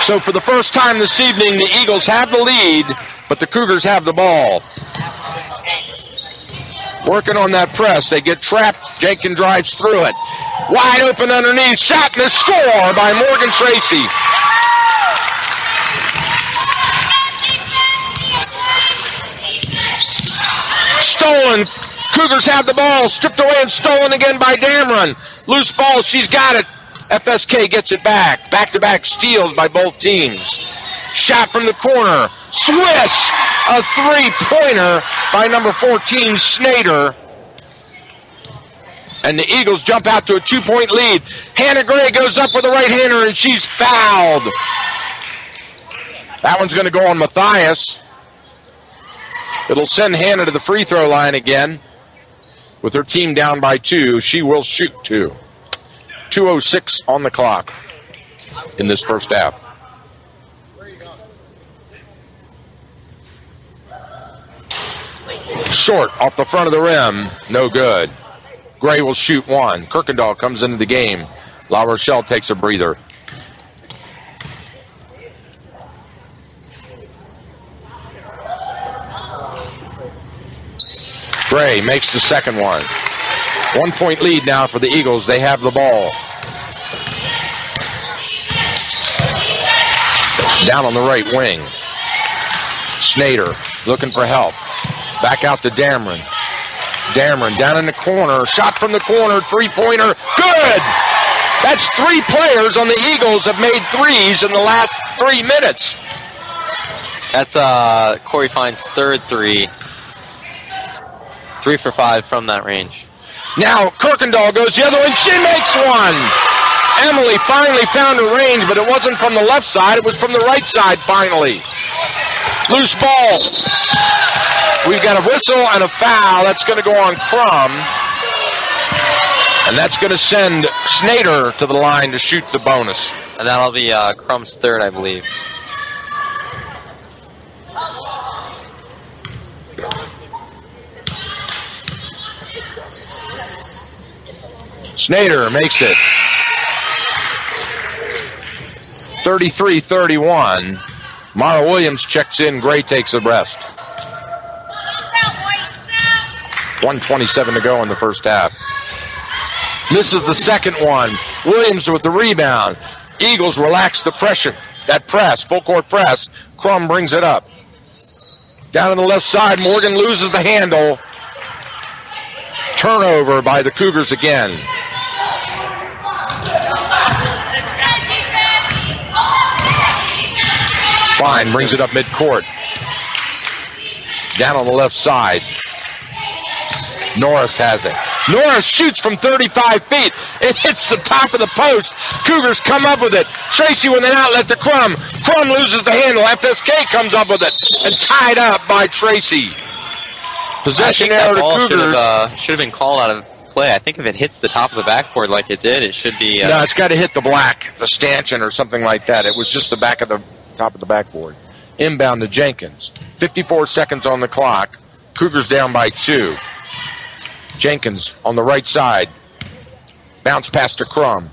So for the first time this evening, the Eagles have the lead, but the Cougars have the ball. Working on that press. They get trapped. Jenkins drives through it. Wide open underneath. Shot and a score by Morgan Tracy. Stolen. Cougars have the ball. Stripped away and stolen again by Dameron. Loose ball. She's got it. FSK gets it back. Back-to-back steals by both teams. Shot from the corner. Swish! A 3-pointer by number 14, Snader. And the Eagles jump out to a 2-point lead. Hannah Gray goes up with a right-hander, and she's fouled. That one's going to go on Matthias. It'll send Hannah to the free throw line again. With her team down by 2, she will shoot 2. 2:06 on the clock in this first half. Short off the front of the rim. No good. Gray will shoot 1. Kirkendall comes into the game. La Rochelle takes a breather. Gray makes the second one. 1 point lead now for the Eagles. They have the ball. Down on the right wing. Snyder looking for help. Back out to Dameron. Dameron down in the corner. Shot from the corner. Three-pointer. Good! That's 3 players on the Eagles have made threes in the last 3 minutes. That's Corey Fine's third 3. 3 for 5 from that range. Now Kirkendall goes the other way. She makes one. Emily finally found her range, but it wasn't from the left side. It was from the right side finally. Loose ball. We've got a whistle and a foul. That's going to go on Crum. And that's going to send Snyder to the line to shoot the bonus. And that'll be Crum's third, I believe. Snyder makes it. 33-31. Mara Williams checks in. Gray takes a rest. 1:27 to go in the first half. Misses the second one. Williams with the rebound. Eagles relax the pressure. That press, full court press. Crum brings it up. Down on the left side, Morgan loses the handle. Turnover by the Cougars again. Fine brings it up midcourt. Down on the left side. Norris has it. Norris shoots from 35 feet. It hits the top of the post. Cougars come up with it. Tracy with an outlet to Crum. Crum loses the handle. FSK comes up with it. And tied up by Tracy. Possession error to Cougars. Should have been called out of play. I think if it hits the top of the backboard like it did, it should be... No, it's got to hit the black, the stanchion or something like that. It was just the back of the top of the backboard. Inbound to Jenkins. 54 seconds on the clock. Cougars down by 2. Jenkins on the right side. Bounce pass to Crum.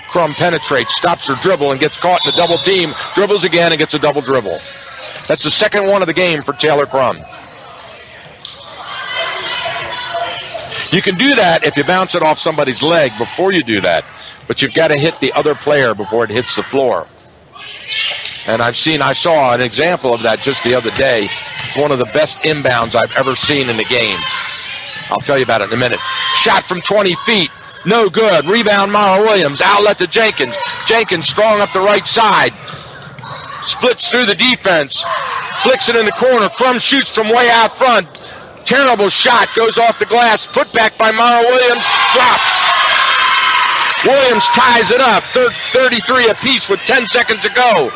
Crum penetrates, stops her dribble, and gets caught in a double team. Dribbles again and gets a double dribble. That's the second one of the game for Taylor Crum. You can do that if you bounce it off somebody's leg before you do that, but you've got to hit the other player before it hits the floor. And I saw an example of that just the other day. It's one of the best inbounds I've ever seen in the game. I'll tell you about it in a minute. Shot from 20 feet. No good. Rebound, Mara Williams. Outlet to Jenkins. Jenkins strong up the right side. Splits through the defense. Flicks it in the corner. Crum shoots from way out front. Terrible shot. Goes off the glass. Put back by Mara Williams. Drops. Williams ties it up. 33 apiece with 10 seconds to go.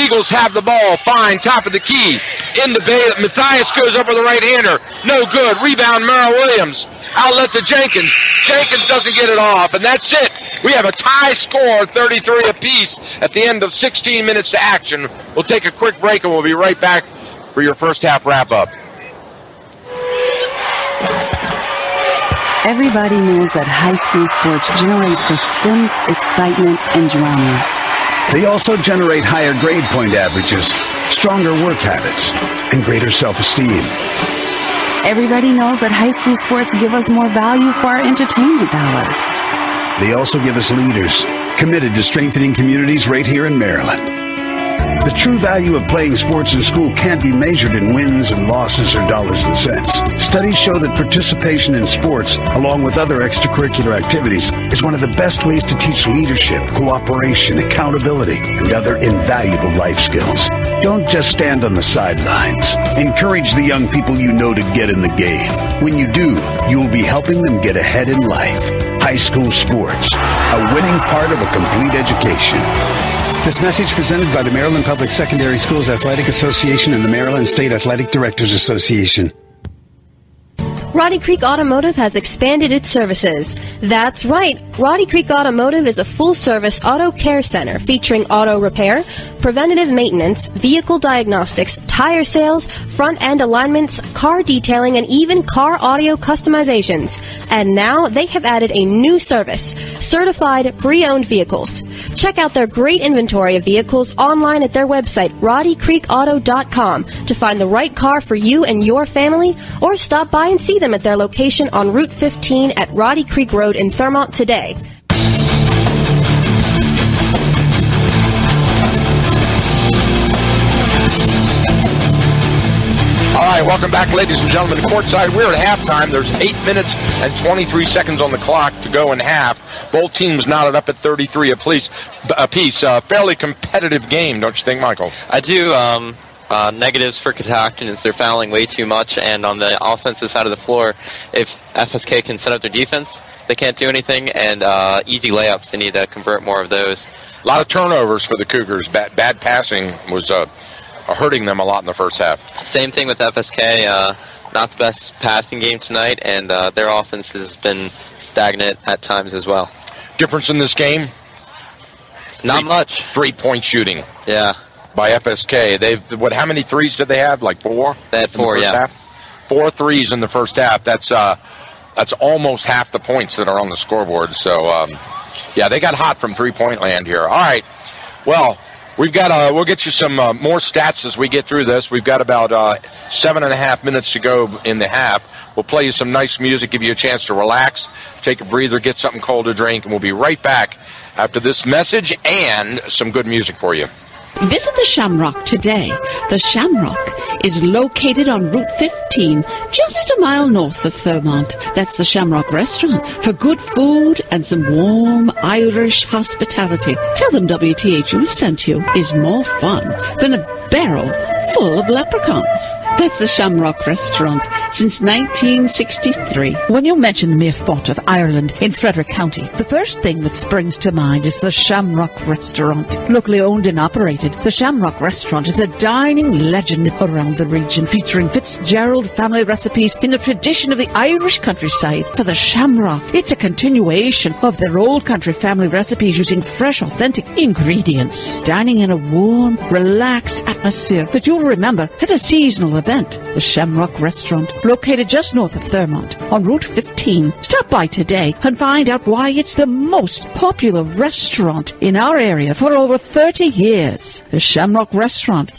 Eagles have the ball. Fine. Top of the key. In the bay. Matthias goes up with a right-hander. No good. Rebound, Mara Williams. Outlet to Jenkins. Jenkins doesn't get it off, and that's it. We have a tie score, 33 apiece, at the end of 16 minutes to action. We'll take a quick break, and we'll be right back for your first half wrap-up. Everybody knows that high school sports generate suspense, excitement, and drama. They also generate higher grade point averages, stronger work habits, and greater self-esteem. Everybody knows that high school sports give us more value for our entertainment dollar. They also give us leaders committed to strengthening communities right here in Maryland. The true value of playing sports in school can't be measured in wins and losses or dollars and cents. Studies show that participation in sports, along with other extracurricular activities, is one of the best ways to teach leadership, cooperation, accountability, and other invaluable life skills. Don't just stand on the sidelines. Encourage the young people you know to get in the game. When you do, you'll be helping them get ahead in life. High school sports, a winning part of a complete education. This message presented by the Maryland Public Secondary Schools Athletic Association and the Maryland State Athletic Directors Association. Roddy Creek Automotive has expanded its services. That's right. Roddy Creek Automotive is a full-service auto care center featuring auto repair, preventative maintenance, vehicle diagnostics, tire sales, front-end alignments, car detailing, and even car audio customizations. And now they have added a new service, certified pre-owned vehicles. Check out their great inventory of vehicles online at their website, roddycreekauto.com, to find the right car for you and your family, or stop by and see them at their location on Route 15 at Roddy Creek Road in Thurmont today. All right, welcome back, ladies and gentlemen. Courtside, we're at halftime. There's 8 minutes and 23 seconds on the clock to go in half. Both teams knotted up at 33 apiece. Fairly competitive game, don't you think, Michael? I do. Negatives for Catoctin is they're fouling way too much, and on the offensive side of the floor, if FSK can set up their defense, they can't do anything, and easy layups, they need to convert more of those. A lot of turnovers for the Cougars. Bad passing was hurting them a lot in the first half. Same thing with FSK. Not the best passing game tonight, and their offense has been stagnant at times as well. Difference in this game? Not much. 3-point shooting. Yeah. By FSK. How many threes did they have? Like 4? They had 4, yeah. Half? 4 threes in the first half. That's almost half the points that are on the scoreboard. So, yeah, they got hot from three-point land here. All right. Well, we'll get you some more stats as we get through this. We've got about 7.5 minutes to go in the half. We'll play you some nice music, give you a chance to relax, take a breather, get something cold to drink, and we'll be right back after this message and some good music for you. Visit the Shamrock today. The Shamrock is located on Route 15, just a mile north of Thurmont. That's the Shamrock Restaurant for good food and some warm Irish hospitality. Tell them WTHU sent you is more fun than a barrel full of leprechauns. That's the Shamrock Restaurant since 1963. When you mention the mere thought of Ireland in Frederick County, the first thing that springs to mind is the Shamrock Restaurant. Locally owned and operated, the Shamrock Restaurant is a dining legend around the region, featuring Fitzgerald family recipes in the tradition of the Irish countryside. For the Shamrock, it's a continuation of their old country family recipes using fresh, authentic ingredients. Dining in a warm, relaxed atmosphere that you'll remember as a seasonal event. The Shamrock Restaurant, located just north of Thurmont on Route 15. Stop by today and find out why it's the most popular restaurant in our area for over 30 years. The Shamrock Restaurant.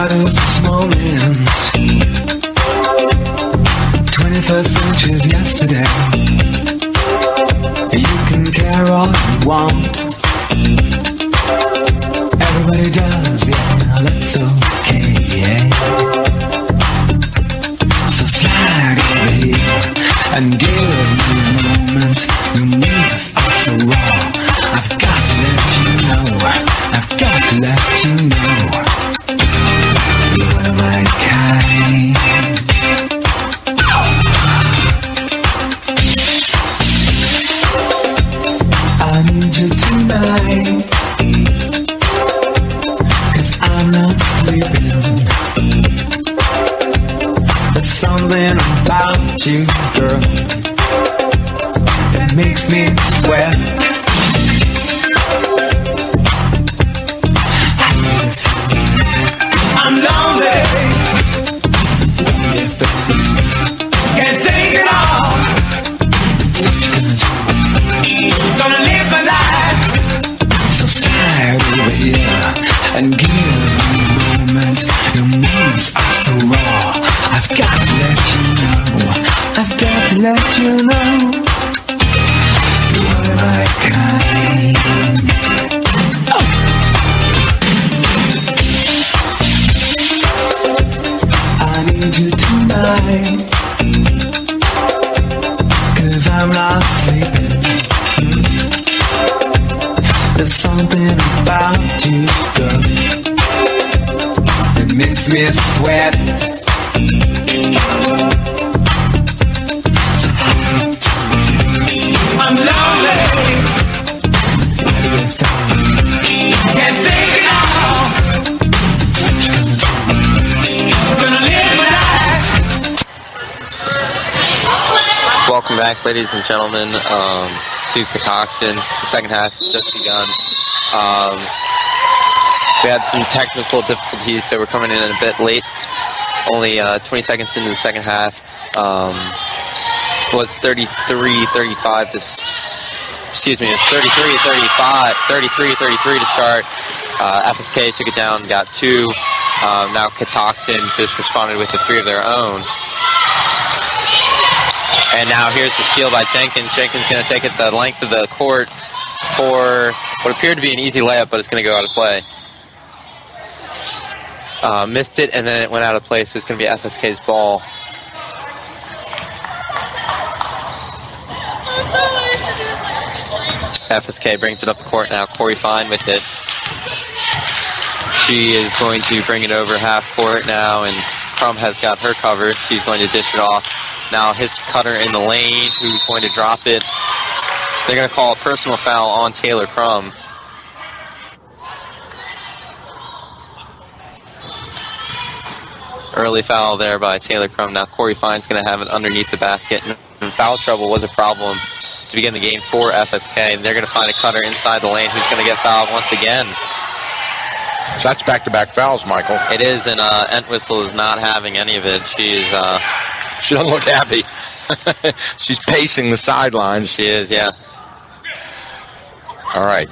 proudest moment. 21st century's yesterday. You can care all you want. Everybody does, yeah, that's okay, yeah. So slide over here and give me a moment. Your moves are so raw. I've got to let you know. I've got to let you know. You're one of my kind. I need you tonight, 'cause I'm not sleeping. There's something about you, girl, that makes me sweat. I'm lonely. Can't take it all. Gonna live my life. So slide over here and give me a moment. Your moves are so raw. I've got to let you know. I've got to let you know. You're one of my kind. I need you tonight, 'cause I'm not sleeping. There's something about you, girl, that makes me sweat. So I'm lonely. What do you think? Can't take it all. Gonna live my life. Welcome back, ladies and gentlemen, to Catoctin. The second half has just begun. We had some technical difficulties, so we're coming in a bit late. Only 20 seconds into the second half. Was 33-35 to, excuse me, it's 33-33 to start. FSK took it down, got 2. Now Catoctin just responded with a 3 of their own. And now here's the steal by Jenkins. Jenkins going to take it the length of the court for what appeared to be an easy layup, but it's going to go out of play. Missed it, and then it went out of play, so it's going to be FSK's ball. FSK brings it up the court now. Corey Fine with it. She is going to bring it over half court now, and Crum has got her covered. She's going to dish it off. Now his cutter in the lane, who's going to drop it. They're going to call a personal foul on Taylor Crum. Early foul there by Taylor Crum. Now Corey Fine's going to have it underneath the basket. And foul trouble was a problem to begin the game for FSK. And they're going to find a cutter inside the lane who's going to get fouled once again. So that's back-to-back fouls, Michael. It is, and Entwistle is not having any of it. She doesn't look happy. She's pacing the sidelines. She is, yeah. All right.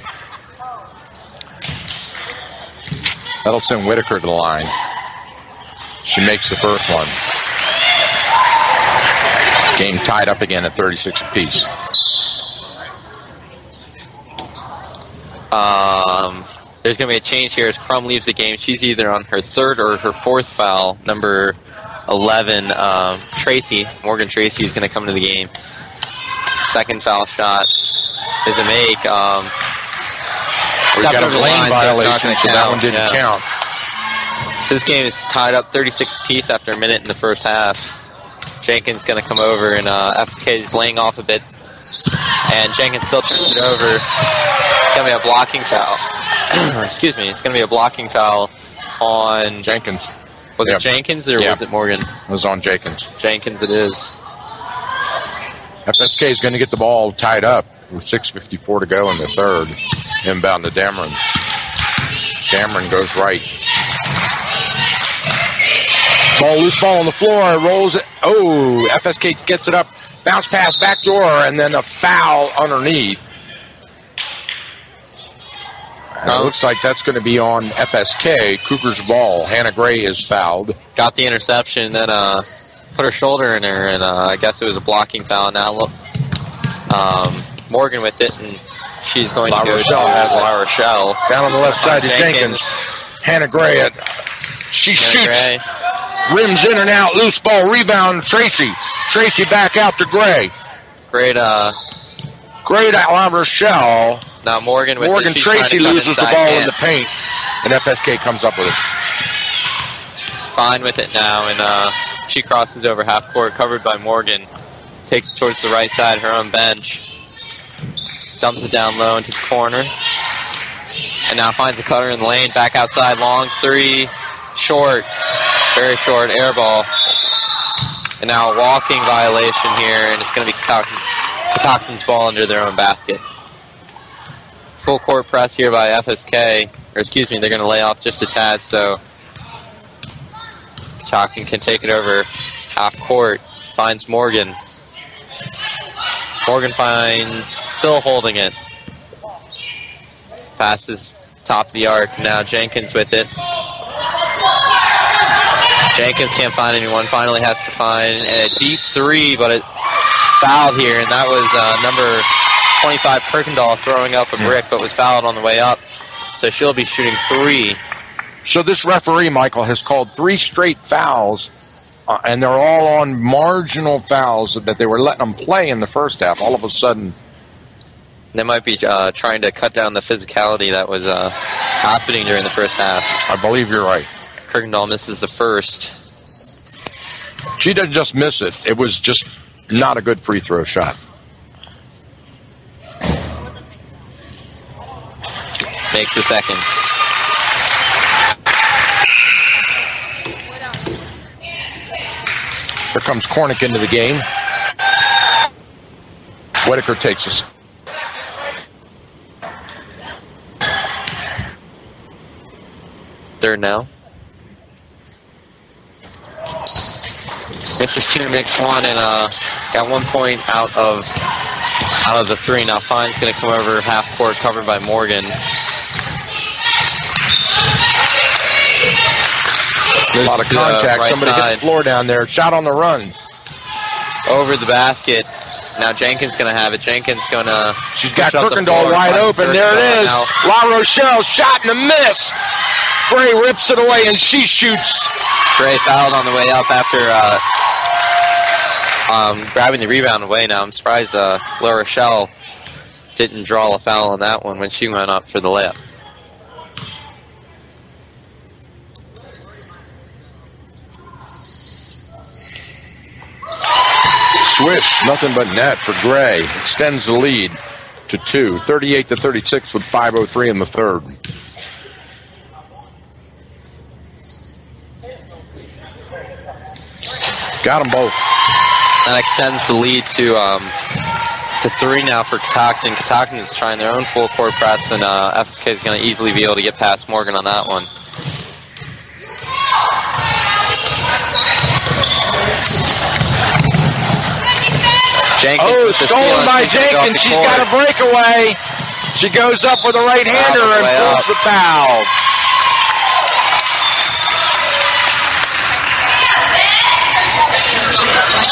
That'll send Whitaker to the line. She makes the first one. Game tied up again at 36 apiece. There's going to be a change here as Crum leaves the game. She's either on her 3rd or her 4th foul. Number 11, Tracy, Morgan Tracy, is going to come into the game. Second foul shot is a make. We got a lane violation, so that one didn't count. So this game is tied up 36 apiece after a minute in the first half. Jenkins going to come over, and FSK is laying off a bit. And Jenkins still turns it over. It's going to be a blocking foul. Excuse me, it's going to be a blocking foul on Jenkins. Was it Jenkins or was it Morgan? It was on Jenkins. Jenkins it is. FSK is going to get the ball tied up with 6:54 to go in the third. Inbound to Dameron. Dameron goes right. Loose ball on the floor, rolls it. Oh, FSK gets it up. Bounce pass, back door, and then a foul underneath. It looks like that's going to be on FSK. Cougars ball. Hannah Gray is fouled. Got the interception, then put her shoulder in her, and I guess it was a blocking foul. Now look, Morgan with it, and she's going to go to La Rochelle. Down on the left side to Jenkins. Hannah Gray. She shoots. Rims in and out. Loose ball. Rebound. Tracy. Tracy back out to Gray. Great at La Rochelle. Now Morgan with Morgan it. Tracy loses the ball in the paint, and FSK comes up with it. Fine with it now, and she crosses over half court, covered by Morgan. Takes it towards the right side, her own bench. Dumps it down low into the corner. And now finds a cutter in the lane, back outside, long three, short, very short, air ball. And now a walking violation here, and it's going to be Catoctin's ball under their own basket. Full court press here by FSK, or excuse me, they're going to lay off just a tad, so Catoctin can take it over half court, finds Morgan. Morgan finds, still holding it. Passes top of the arc, now Jenkins with it. Jenkins can't find anyone, finally has to find a deep three, but it fouled here, and that was number 25 Kirkendall throwing up a brick, but was fouled on the way up. So she'll be shooting three. So this referee, Michael, has called 3 straight fouls, and they're all on marginal fouls that they were letting them play in the first half. All of a sudden, they might be trying to cut down the physicality that was happening during the first half. I believe you're right. Kirkendall misses the first. She didn't just miss it. It was just not a good free throw shot. Makes the second. Here comes Cornick into the game. Whitaker takes us. Third now. Misses 2, makes 1, and got 1 point out of the 3. Now Fine's going to come over half court, covered by Morgan. There's a lot of contact. Right Somebody hit the floor down there. Shot on the run. Over the basket. Now Jenkins going to have it. Jenkins going to... She's got Kirkendall wide open. There it is. Now. La Rochelle shot and a miss. Gray rips it away, and she shoots. Gray fouled on the way up after grabbing the rebound away. Now I'm surprised La Rochelle didn't draw a foul on that one when she went up for the layup. Swish, nothing but net for Gray. Extends the lead to 2, 38-36 with 5:03 in the third. Got them both. That extends the lead to 3 now for Catoctin. Catoctin is trying their own full court press, and FSK is going to easily be able to get past Morgan on that one. Jenkins stolen by Jenkins. She's got a breakaway. She goes up with a right-hander and pulls the foul.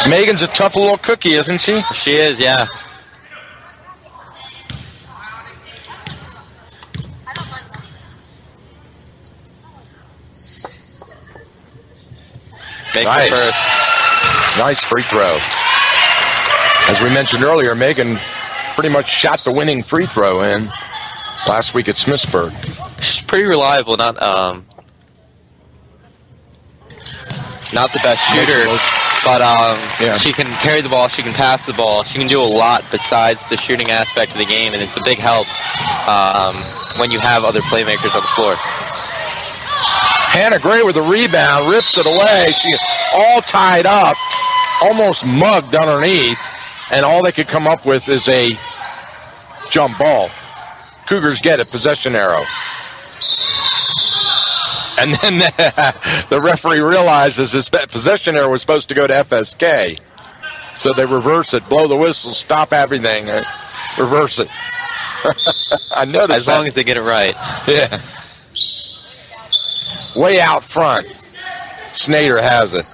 Megan's a tough little cookie, isn't she? She is, yeah. Nice. Nice free throw. As we mentioned earlier, Megan pretty much shot the winning free throw in last week at Smithsburg. She's pretty reliable, not the best shooter, but she can carry the ball, she can pass the ball, she can do a lot besides the shooting aspect of the game, and it's a big help when you have other playmakers on the floor. Hannah Gray with a rebound, rips it away. She all tied up, almost mugged underneath, and all they could come up with is a jump ball. Cougars get it, possession arrow. And then the referee realizes this possession arrow was supposed to go to FSK. So they reverse it, blow the whistle, stop everything, reverse it. I noticed As long as they get it right. Yeah. Way out front. Snyder has it.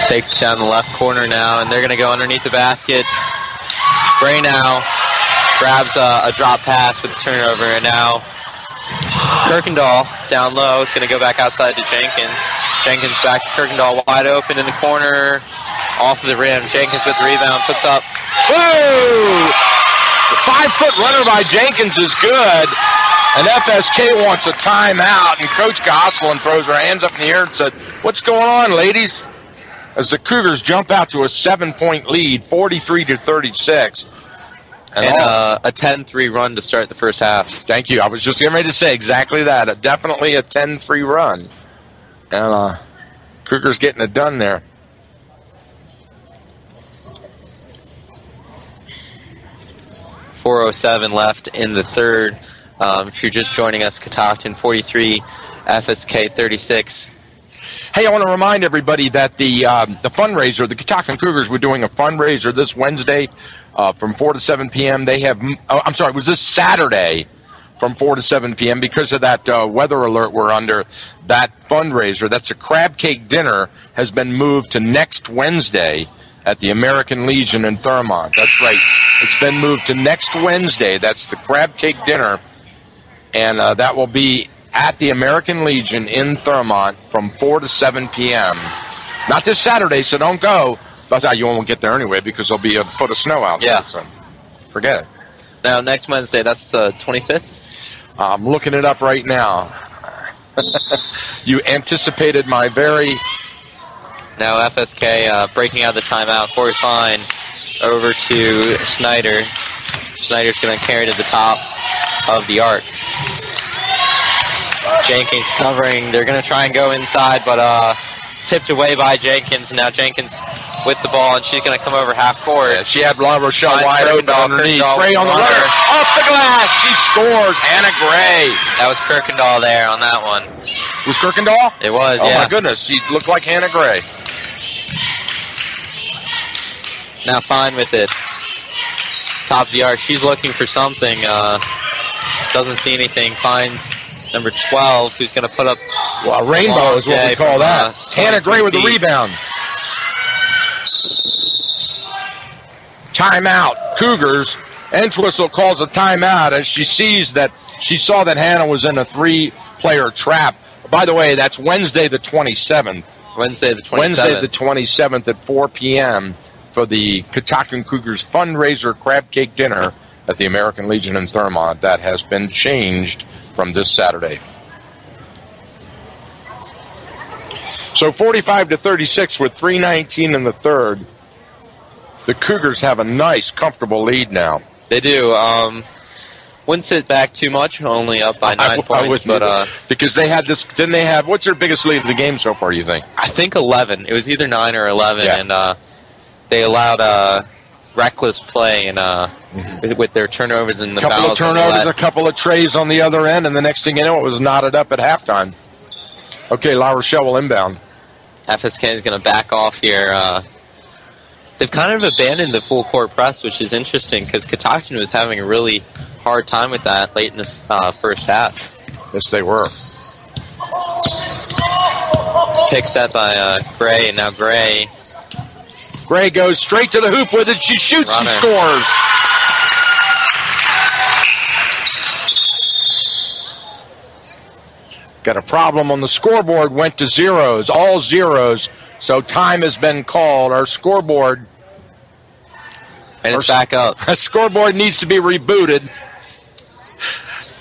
Takes it down the left corner now, and they're going to go underneath the basket. Gray now grabs a drop pass with the turnover, and now Kirkendall down low is going to go back outside to Jenkins. Jenkins back to Kirkendall, wide open in the corner, off of the rim. Jenkins with the rebound, puts up. Whoa! The 5-foot runner by Jenkins is good, and FSK wants a timeout, and Coach Gosselin throws her hands up in the air and said, "What's going on, ladies?" As the Cougars jump out to a 7-point lead, 43-36. And a 10-3 run to start the first half. Thank you. I was just getting ready to say exactly that. Definitely a 10-3 run. And Cougars getting it done there. .407 left in the third. If you're just joining us, Catoctin 43, FSK 36. Hey, I want to remind everybody that the fundraiser, the Catoctin Cougars were doing a fundraiser this Wednesday from 4 to 7 p.m. They have, I'm sorry, it was this Saturday from 4 to 7 p.m. because of that weather alert we're under. That fundraiser, that's a crab cake dinner, has been moved to next Wednesday at the American Legion in Thurmont. That's right. It's been moved to next Wednesday. That's the crab cake dinner. And that will be at the American Legion in Thurmont from 4 to 7 p.m. Not this Saturday, so don't go. But you won't get there anyway because there'll be a foot of snow out there. Yeah. So forget it. Now, next Wednesday, that's the 25th? I'm looking it up right now. You anticipated my very... Now FSK breaking out the timeout. Corey Fine over to Snyder. Snyder's going to carry to the top of the arc. Jenkins covering. They're going to try and go inside, but tipped away by Jenkins. Now Jenkins with the ball, and she's going to come over half court. Yeah, she had La Rochelle wide open underneath. Gray on the runner. Off the glass. She scores. Hannah Gray. That was Kirkendall there on that one. Was Kirkendall? It was, oh, yeah. Oh, my goodness. She looked like Hannah Gray. Now Fine with it. Top of the arc. She's looking for something. Doesn't see anything. Finds number 12, who's going to put up... Well, rainbow is what we call that. Hannah Gray with the rebound. Timeout. Cougars. Entwistle calls a timeout as she saw that Hannah was in a 3-player trap. By the way, that's Wednesday the 27th. Wednesday the 27th. Wednesday the 27th at 4 p.m. for the Catoctin Cougars fundraiser crab cake dinner at the American Legion in Thurmont. That has been changed from this Saturday. So 45-36 with 3:19 in the third. The Cougars have a nice, comfortable lead now. They do. Wouldn't sit back too much, only up by 9 points. But because they had this, didn't they have, what's their biggest lead in the game so far, you think? I think 11. It was either 9 or 11, yeah. And they allowed reckless play and with their turnovers and the fouls. A couple of turnovers, a couple of trays on the other end, and the next thing you know, it was knotted up at halftime. Okay, La Rochelle will inbound. FSK is going to back off here. They've kind of abandoned the full court press, which is interesting because Catoctin was having a really hard time with that late in this first half. Yes, they were. Pick set by Gray, and now Gray. Gray goes straight to the hoop with it. She shoots and scores. Got a problem on the scoreboard, went to zeros, all zeros. So time has been called. Our scoreboard. And it's back up. Our scoreboard needs to be rebooted.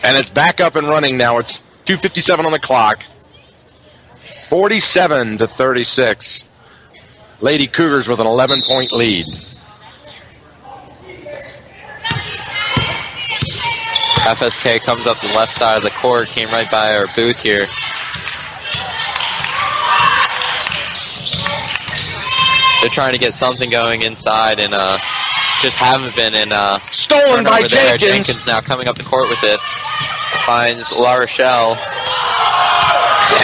And it's back up and running now. It's 2:57 on the clock. 47-36. Lady Cougars with an 11-point lead. FSK comes up the left side of the court, came right by our booth here. They're trying to get something going inside and just haven't been. And stolen by Jenkins. Jenkins now coming up the court with it. Finds La Rochelle.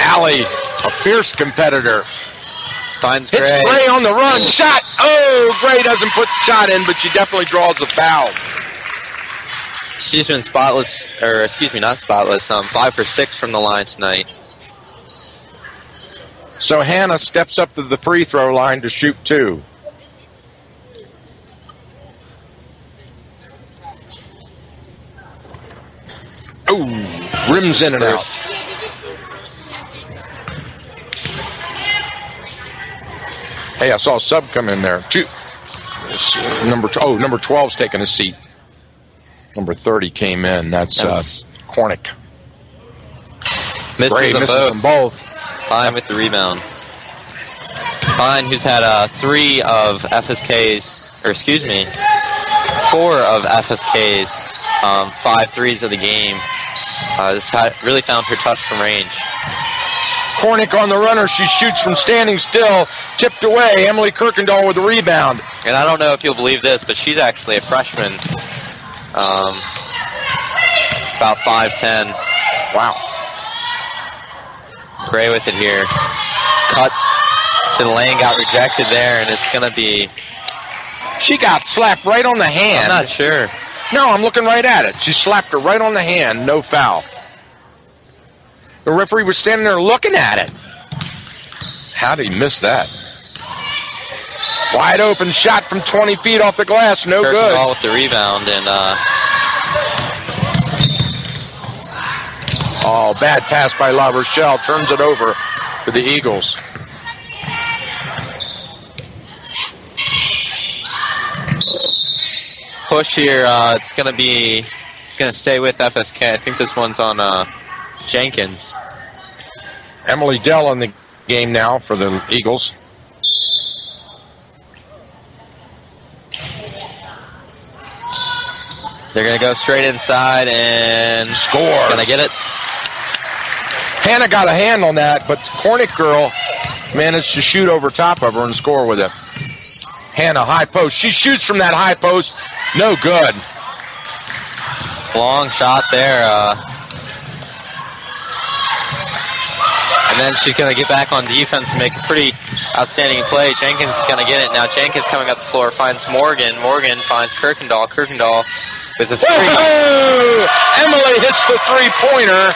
Allie, a fierce competitor. Finds Hits Gray. Gray on the run. Shot. Oh, Gray doesn't put the shot in, but she definitely draws a foul. She's been spotless, or excuse me, not spotless. 5 for 6 from the line tonight. So Hannah steps up to the free throw line to shoot 2. Oh, rims in and out. Hey, I saw a sub come in there. Number 12's taking a seat. Number 30 came in. That's Cornick. Misses them both. Fine with the rebound. Fine, who's had 3 of FSK's, or excuse me, 4 of FSK's 5 threes of the game. Really found her touch from range. Cornick on the runner. She shoots from standing still. Tipped away. Emily Kirkendall with the rebound. And I don't know if you'll believe this, but she's actually a freshman. About 5'10". Wow. Gray with it here. Cuts to the lane, got rejected there, and it's going to be... She got slapped right on the hand. I'm not sure. No, I'm looking right at it. She slapped her right on the hand. No foul. The referee was standing there looking at it. How did he miss that? Wide open shot from 20 feet off the glass. No good. Ball with the rebound, and bad pass by La Rochelle. Turns it over to the Eagles. Push here. It's going to stay with FSK. I think this one's on Jenkins. Emily Dell in the game now for the Eagles. They're going to go straight inside and score. Going to get it. Hannah got a hand on that, but the Cornick girl managed to shoot over top of her and score with it. Hannah, high post. She shoots from that high post. No good. Long shot there. And then she's going to get back on defense and make a pretty outstanding play. Jenkins is going to get it. Now Jenkins coming up the floor finds Morgan. Morgan finds Kirkendall. Kirkendall with a 3. Whoa! Emily hits the three-pointer.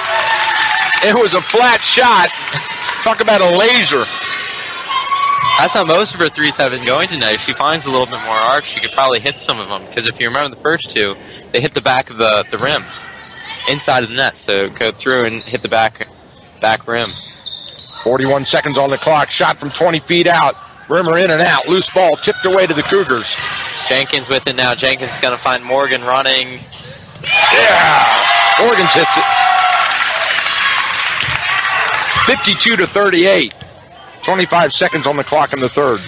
It was a flat shot. Talk about a laser. That's how most of her threes have been going tonight. If she finds a little bit more arc, she could probably hit some of them. Because if you remember the first 2, they hit the back of the rim, inside of the net. So go through and hit the back rim. 41 seconds on the clock. Shot from 20 feet out. Rimmer in and out. Loose ball tipped away to the Cougars. Jenkins with it now. Jenkins going to find Morgan running. Yeah! Morgan hits it. 52-38. 25 seconds on the clock in the third.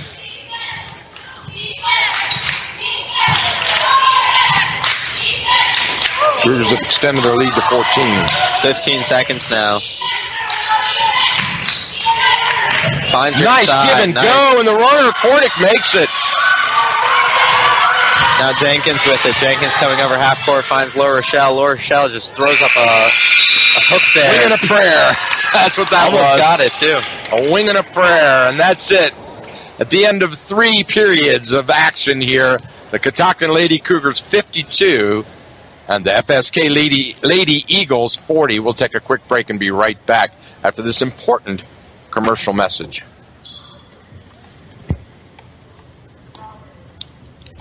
Cougars have extended their lead to 14. 15 seconds now. Finds her nice side. Give and go, and the runner, Cornick, makes it. Now Jenkins with it. Jenkins coming over half court, finds La Rochelle. La Rochelle just throws up a hook there. Wing and a prayer. That's what that Almost was. got it, too. A wing and a prayer, and that's it. At the end of 3 periods of action here, the Catoctin Lady Cougars 52 and the FSK Lady Eagles 40. We'll take a quick break and be right back after this important commercial message.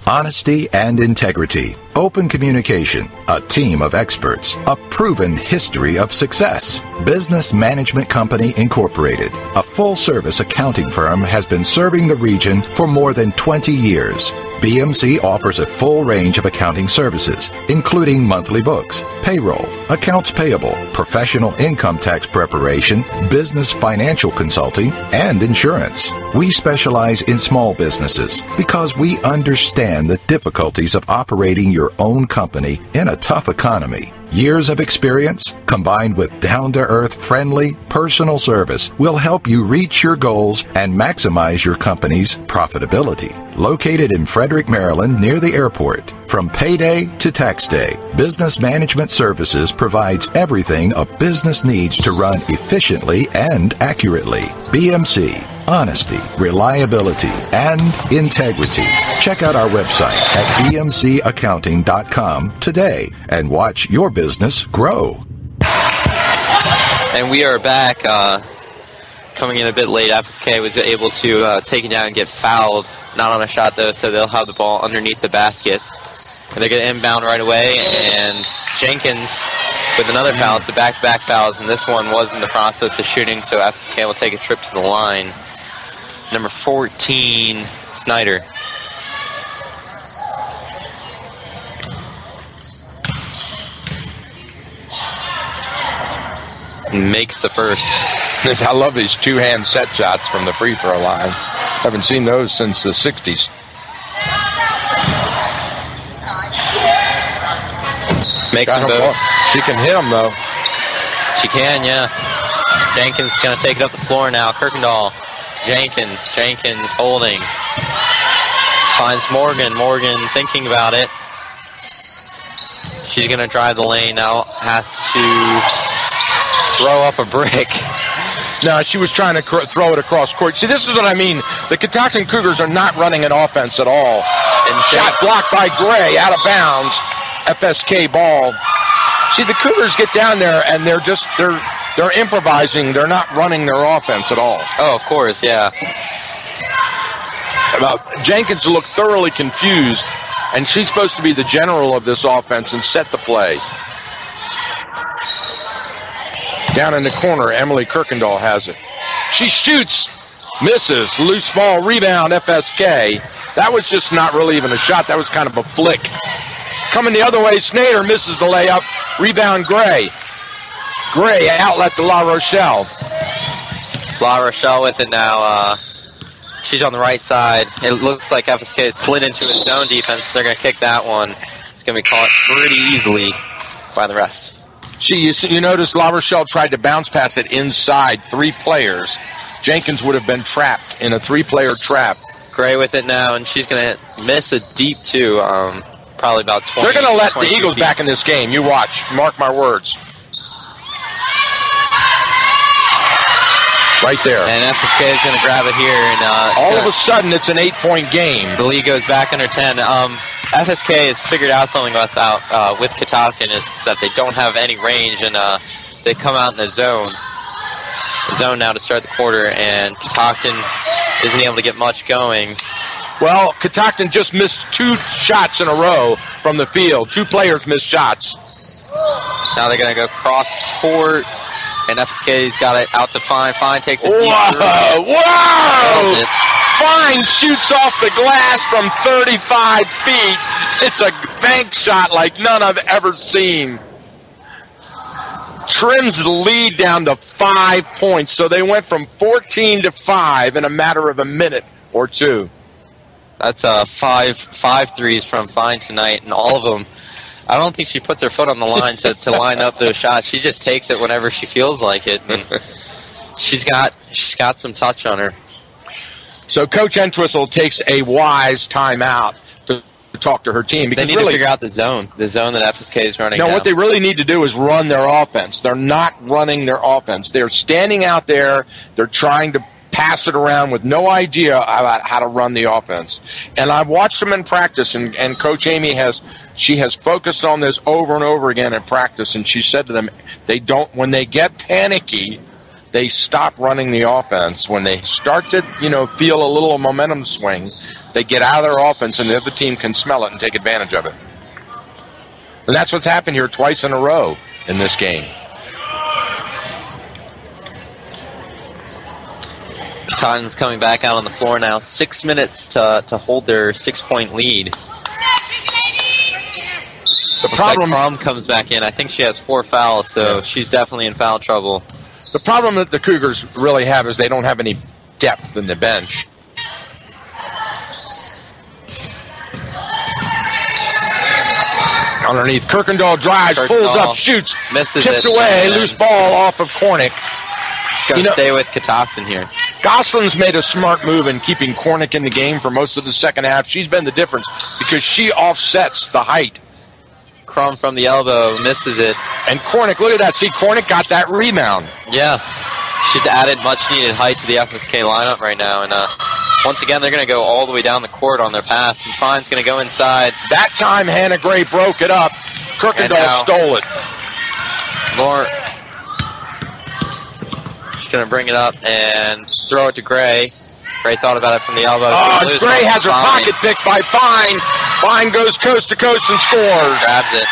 Honesty and integrity, open communication, a team of experts, a proven history of success. Business Management Company Incorporated, a full-service accounting firm, has been serving the region for more than 20 years. BMC offers a full range of accounting services, including monthly books, payroll, accounts payable, professional income tax preparation, business financial consulting, and insurance. We specialize in small businesses because we understand the difficulties of operating your own company in a tough economy. Years of experience, combined with down-to-earth, friendly, personal service, will help you reach your goals and maximize your company's profitability. Located in Frederick, Maryland, near the airport. From payday to tax day, Business Management Services provides everything a business needs to run efficiently and accurately. BMC, honesty, reliability, and integrity. Check out our website at bmcaccounting.com today and watch your business grow. And we are back. Coming in a bit late, FSK was able to take it down and get fouled. Not on a shot, though, so they'll have the ball underneath the basket. And they're going to inbound right away, and Jenkins with another foul, so back-to-back fouls, and this one was in the process of shooting, so FSK will take a trip to the line. Number 14, Snyder. Makes the first. I love his two-hand set shots from the free throw line. Haven't seen those since the 60s. Makes them both. She can hit them, though. She can, yeah. Jenkins going to take it up the floor now. Kirkendall. Jenkins holding. Finds Morgan. Morgan thinking about it. She's going to drive the lane now. Has to throw up a brick. No, she was trying to throw it across court. See, this is what I mean. The Catoctin Cougars are not running an offense at all. And shot blocked by Gray, out of bounds. FSK ball. See, the Cougars get down there and they're improvising. They're not running their offense at all. Oh, of course, yeah. Jenkins looked thoroughly confused, and she's supposed to be the general of this offense and set the play. Down in the corner, Emily Kirkendall has it. She shoots, misses, loose ball, rebound, FSK. That was just not really even a shot. That was kind of a flick. Coming the other way, Snyder misses the layup. Rebound, Gray. Gray, outlet to La Rochelle. La Rochelle with it now. She's on the right side. It looks like FSK slid into its zone defense. They're going to kick that one. It's going to be caught pretty easily by the refs. You notice La Rochelle tried to bounce pass it inside 3 players. Jenkins would have been trapped in a 3-player trap. Gray with it now, and she's going to miss a deep two. Probably about 20. They're going to let the Eagles back in this game. You watch. Mark my words. Right there. And FSK is going to grab it here. And all of a sudden, it's an 8-point game. The lead goes back under 10. FSK has figured out something with Catoctin is that they don't have any range, and they come out in the zone. Zone now to start the quarter, and Catoctin isn't able to get much going. Well, Catoctin just missed 2 shots in a row from the field. 2 players missed shots. Now they're going to go cross court, and FSK's got it out to Fine. Fine takes a deep Whoa! Fine shoots off the glass from 35 feet. It's a bank shot like none I've ever seen. Trims the lead down to 5 points. So they went from 14 to 5 in a matter of a minute or two. That's five threes from Fine tonight, and all of them. I don't think she puts her foot on the line to line up those shots. She just takes it whenever she feels like it. And she's got some touch on her. So Coach Entwistle takes a wise timeout to talk to her team. Because they need to figure out the zone that FSK is running. No, what they really need to do is run their offense. They're not running their offense. They're standing out there. They're trying to pass it around with no idea about how to run the offense. And I've watched them in practice, and Coach Amy has focused on this over and over again in practice, and she said to them, when they get panicky, they stop running the offense. When they start to, feel a little momentum swing, they get out of their offense, and the other team can smell it and take advantage of it. And that's what's happened here twice in a row in this game. Titans coming back out on the floor now. 6 minutes to hold their 6-point lead. The problem, Crum comes back in. I think she has 4 fouls, so she's definitely in foul trouble. The problem that the Cougars really have is they don't have any depth in the bench. Underneath, Kirkendall drives, pulls up, shoots, misses tipped it, away, loose ball off of Cornick. She's going to stay with Catoctin here. Gosselin's made a smart move in keeping Cornick in the game for most of the second half. She's been the difference because she offsets the height. Crum from the elbow, misses it. And Cornick, look at that. See, Cornick got that rebound. Yeah. She's added much-needed height to the FSK lineup right now, and once again, they're going to go all the way down the court on their pass, and Fine's going to go inside. That time, Hannah Gray broke it up. Kirkendall stole it. She's going to bring it up and throw it to Gray. Gray thought about it from the elbow. Gray has her pocket picked by Fine. Fine goes coast to coast and scores. Grabs it.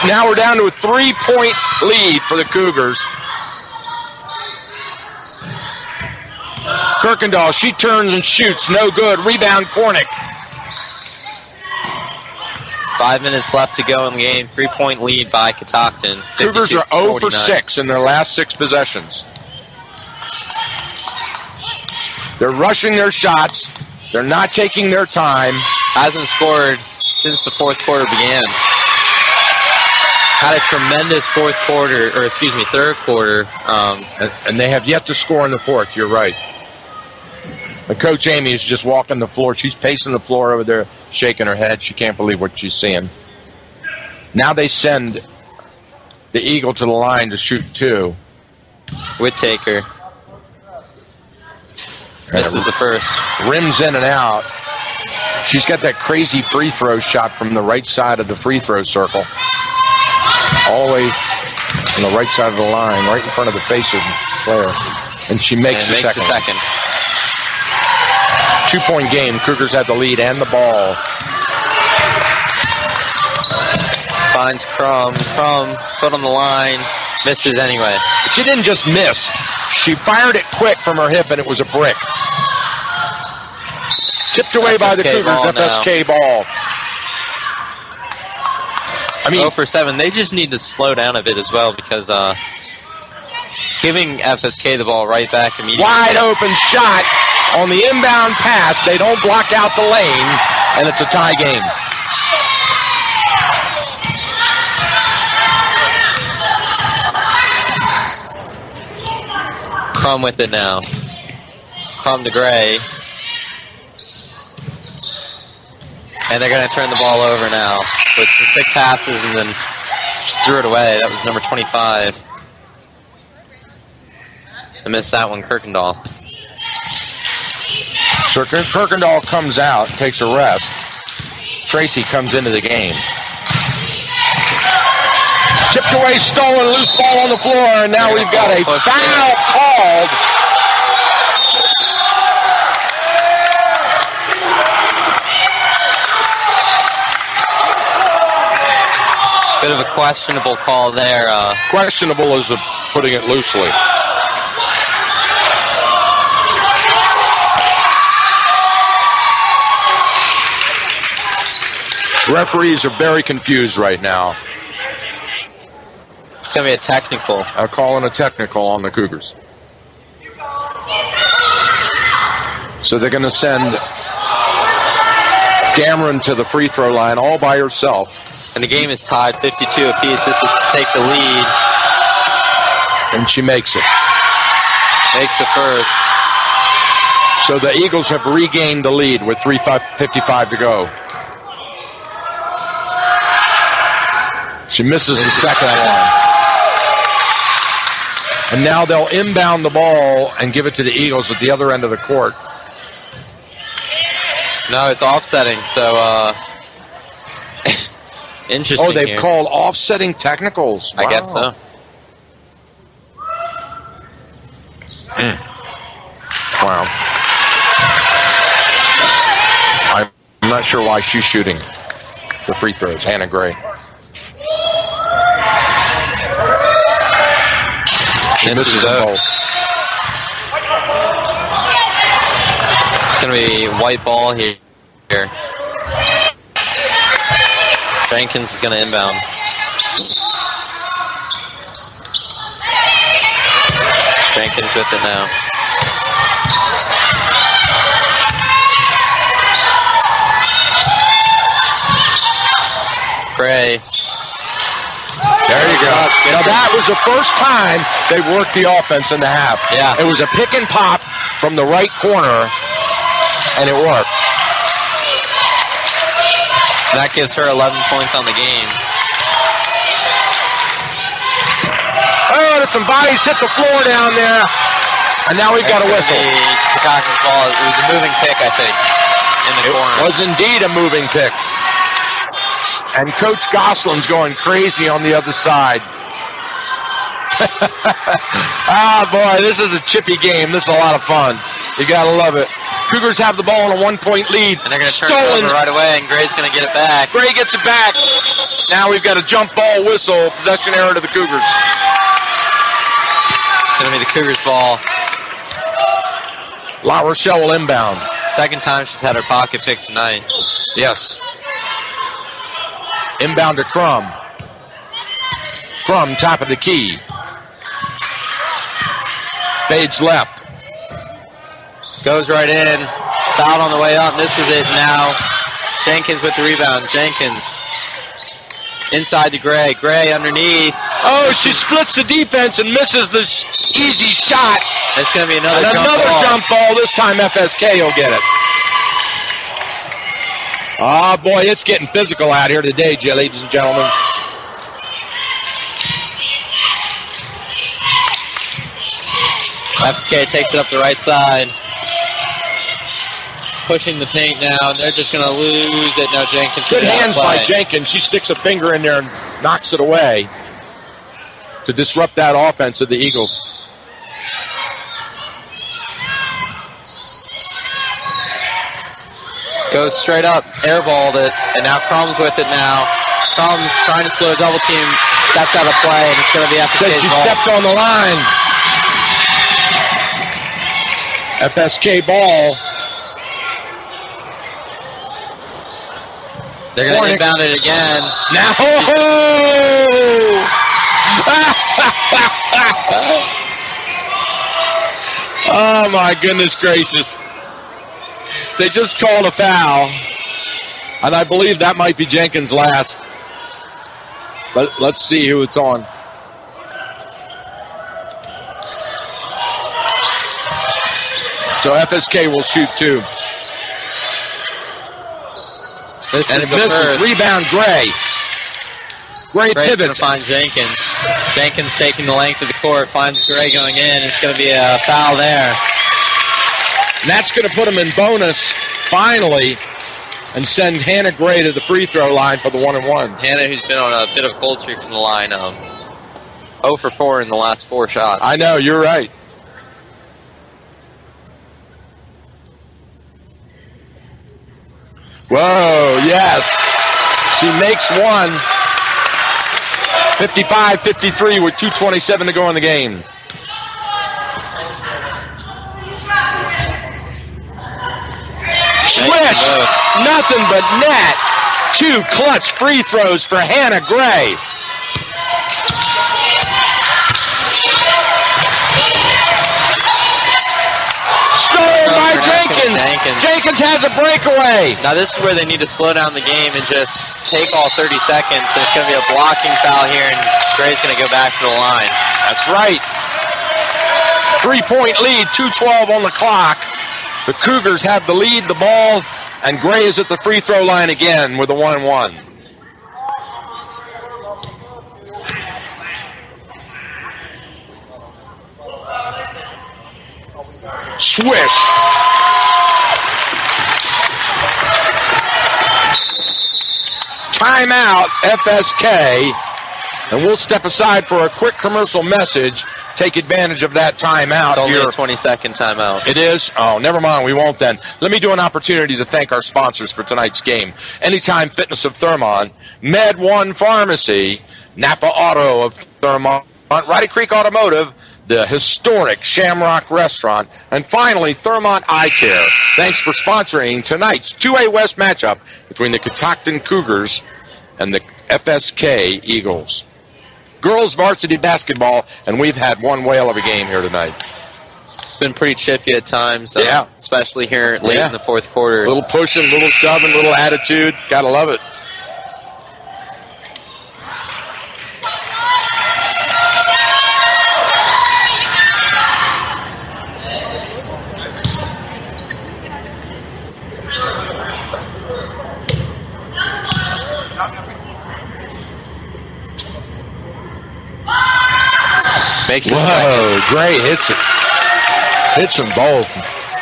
Now we're down to a 3-point lead for the Cougars. Kirkendall, she turns and shoots. No good. Rebound, Cornick. 5 minutes left to go in the game. 3-point lead by Catoctin. Cougars are 0 for 6 in their last 6 possessions. They're rushing their shots. They're not taking their time. Hasn't scored since the fourth quarter began. Had a tremendous third quarter. And they have yet to score in the fourth. You're right. And Coach Amy is just walking the floor. She's pacing the floor over there, shaking her head. She can't believe what she's seeing. Now they send the Eagle to the line to shoot 2. Whittaker. Misses the first. Rims in and out. She's got that crazy free throw shot from the right side of the free throw circle. All the way on the right side of the line, right in front of the face of the player. And she makes the second. 2-point game. Cougars had the lead and the ball. Finds Crum. Crum, foot on the line. Misses anyway. She didn't just miss. She fired it quick from her hip, and it was a brick. Tipped away by the Cougars. FSK ball. I mean, 0 for 7. They just need to slow down a bit as well, because giving FSK the ball right back immediately. Wide open shot on the inbound pass. They don't block out the lane, and it's a tie game. Crum with it now. Crum to Gray. And they're going to turn the ball over now with some thick passes, and then just threw it away. That was number 25. I missed that one, Kirkendall. So Kirkendall comes out, takes a rest. Tracy comes into the game. Tipped away, stolen, loose ball on the floor, and now we've got a foul called. Bit of a questionable call there. Questionable is putting it loosely. Referees are very confused right now. It's going to be a technical. I'm calling a technical on the Cougars. So they're going to send Dameron to the free throw line all by herself. And the game is tied 52 apiece. This is to take the lead. And she makes it. Makes the first. So the Eagles have regained the lead with 3:55 to go. She misses the second one. And now they'll inbound the ball and give it to the Eagles at the other end of the court. No, it's offsetting, so interesting. Oh, they've called offsetting technicals. Wow. I guess so. Wow. I'm not sure why she's shooting the free throws. Hannah Gray. She misses them both. It's going to be white ball here. Jenkins is going to inbound. Jenkins with it now. Gray. There you go. Now that was the first time they worked the offense in the half. Yeah. It was a pick and pop from the right corner, and it worked. That gives her 11 points on the game. Oh, and notice some bodies hit the floor down there. And now we've got a whistle. Catoctin's ball. It was a moving pick, I think, in the corner. It was indeed a moving pick. And Coach Gosselin's going crazy on the other side. Ah, boy, this is a chippy game. This is a lot of fun. You got to love it. Cougars have the ball on a 1-point lead. And they're going to turn it over right away, and Gray's going to get it back. Gray gets it back. Now we've got a jump ball whistle. Possession error to the Cougars. It's going to be the Cougars' ball. La Rochelle will inbound. Second time she's had her pocket pick tonight. Yes. Inbound to Crum. Crum, top of the key. Fades left. Goes right in. Fouled on the way up. Misses it now. Jenkins with the rebound. Jenkins. Inside to Gray. Gray underneath. Oh, she splits the defense and misses the easy shot. It's going to be another jump ball. This time FSK will get it. Oh, boy, it's getting physical out here today, ladies and gentlemen. FSK takes it up the right side. Pushing the paint now, and they're just going to lose it. Now Jenkins. Good hands by Jenkins. She sticks a finger in there and knocks it away to disrupt that offense of the Eagles. Goes straight up, airballed it, and now Crum's with it now. Crum's trying to split a double team, stepped out of play, and it's going to be FSK's She ball. stepped on the line. FSK ball. They're going to inbound it again. Now, oh my goodness gracious. They just called a foul. And I believe that might be Jenkins' last. But let's see who it's on. So FSK will shoot two. And it misses. Rebound, Gray. Gray Gray's pivots. going to find Jenkins. Jenkins taking the length of the court, finds Gray going in. It's going to be a foul there. And that's going to put him in bonus, finally, and send Hannah Gray to the free throw line for the 1-and-1. Hannah, who's been on a bit of a cold streak from the line, 0 for 4 in the last 4 shots. I know, you're right. Whoa, yes. She makes one. 55-53 with 2:27 to go in the game. Swish! Nothing but net. 2 clutch free throws for Hannah Gray. Stolen by Jenkins. Jenkins has a breakaway. Now this is where they need to slow down the game and just take all 30 seconds. There's going to be a blocking foul here, and Gray's going to go back to the line. That's right. 3-point lead, 2:12 on the clock. The Cougars have the lead, the ball, and Gray is at the free throw line again with a 1-and-1. Swish. Timeout, FSK. And we'll step aside for a quick commercial message. Take advantage of that timeout. It's only a 20-second timeout. It is? Oh, never mind. We won't then. Let me do an opportunity to thank our sponsors for tonight's game. Anytime Fitness of Thurmont, Med One Pharmacy, Napa Auto of Thurmont, Roddy Creek Automotive, the historic Shamrock Restaurant, and finally, Thurmont Eye Care. Thanks for sponsoring tonight's 2A West matchup between the Catoctin Cougars and the FSK Eagles. Girls varsity basketball, and we've had one whale of a game here tonight. It's been pretty chippy at times, yeah. Especially here late in the fourth quarter. A little pushing, a little shoving, a little attitude. Gotta love it. Makes it Whoa, Gray hits it. Hits them both.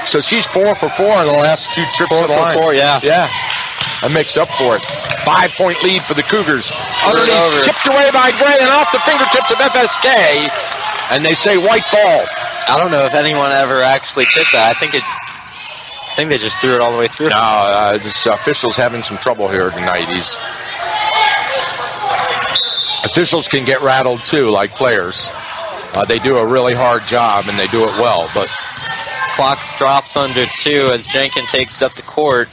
So she's 4 for 4 in the last 2 trips to the line. 4 for 4, yeah. Yeah. That makes up for it. 5-point lead for the Cougars. Underneath, chipped away by Gray and off the fingertips of FSK. And they say white ball. I don't know if anyone ever actually tipped that. I think they just threw it all the way through. No, this official's having some trouble here tonight. Officials can get rattled too, like players. They do a really hard job and they do it well. But clock drops under 2 as Jenkins takes it up the court.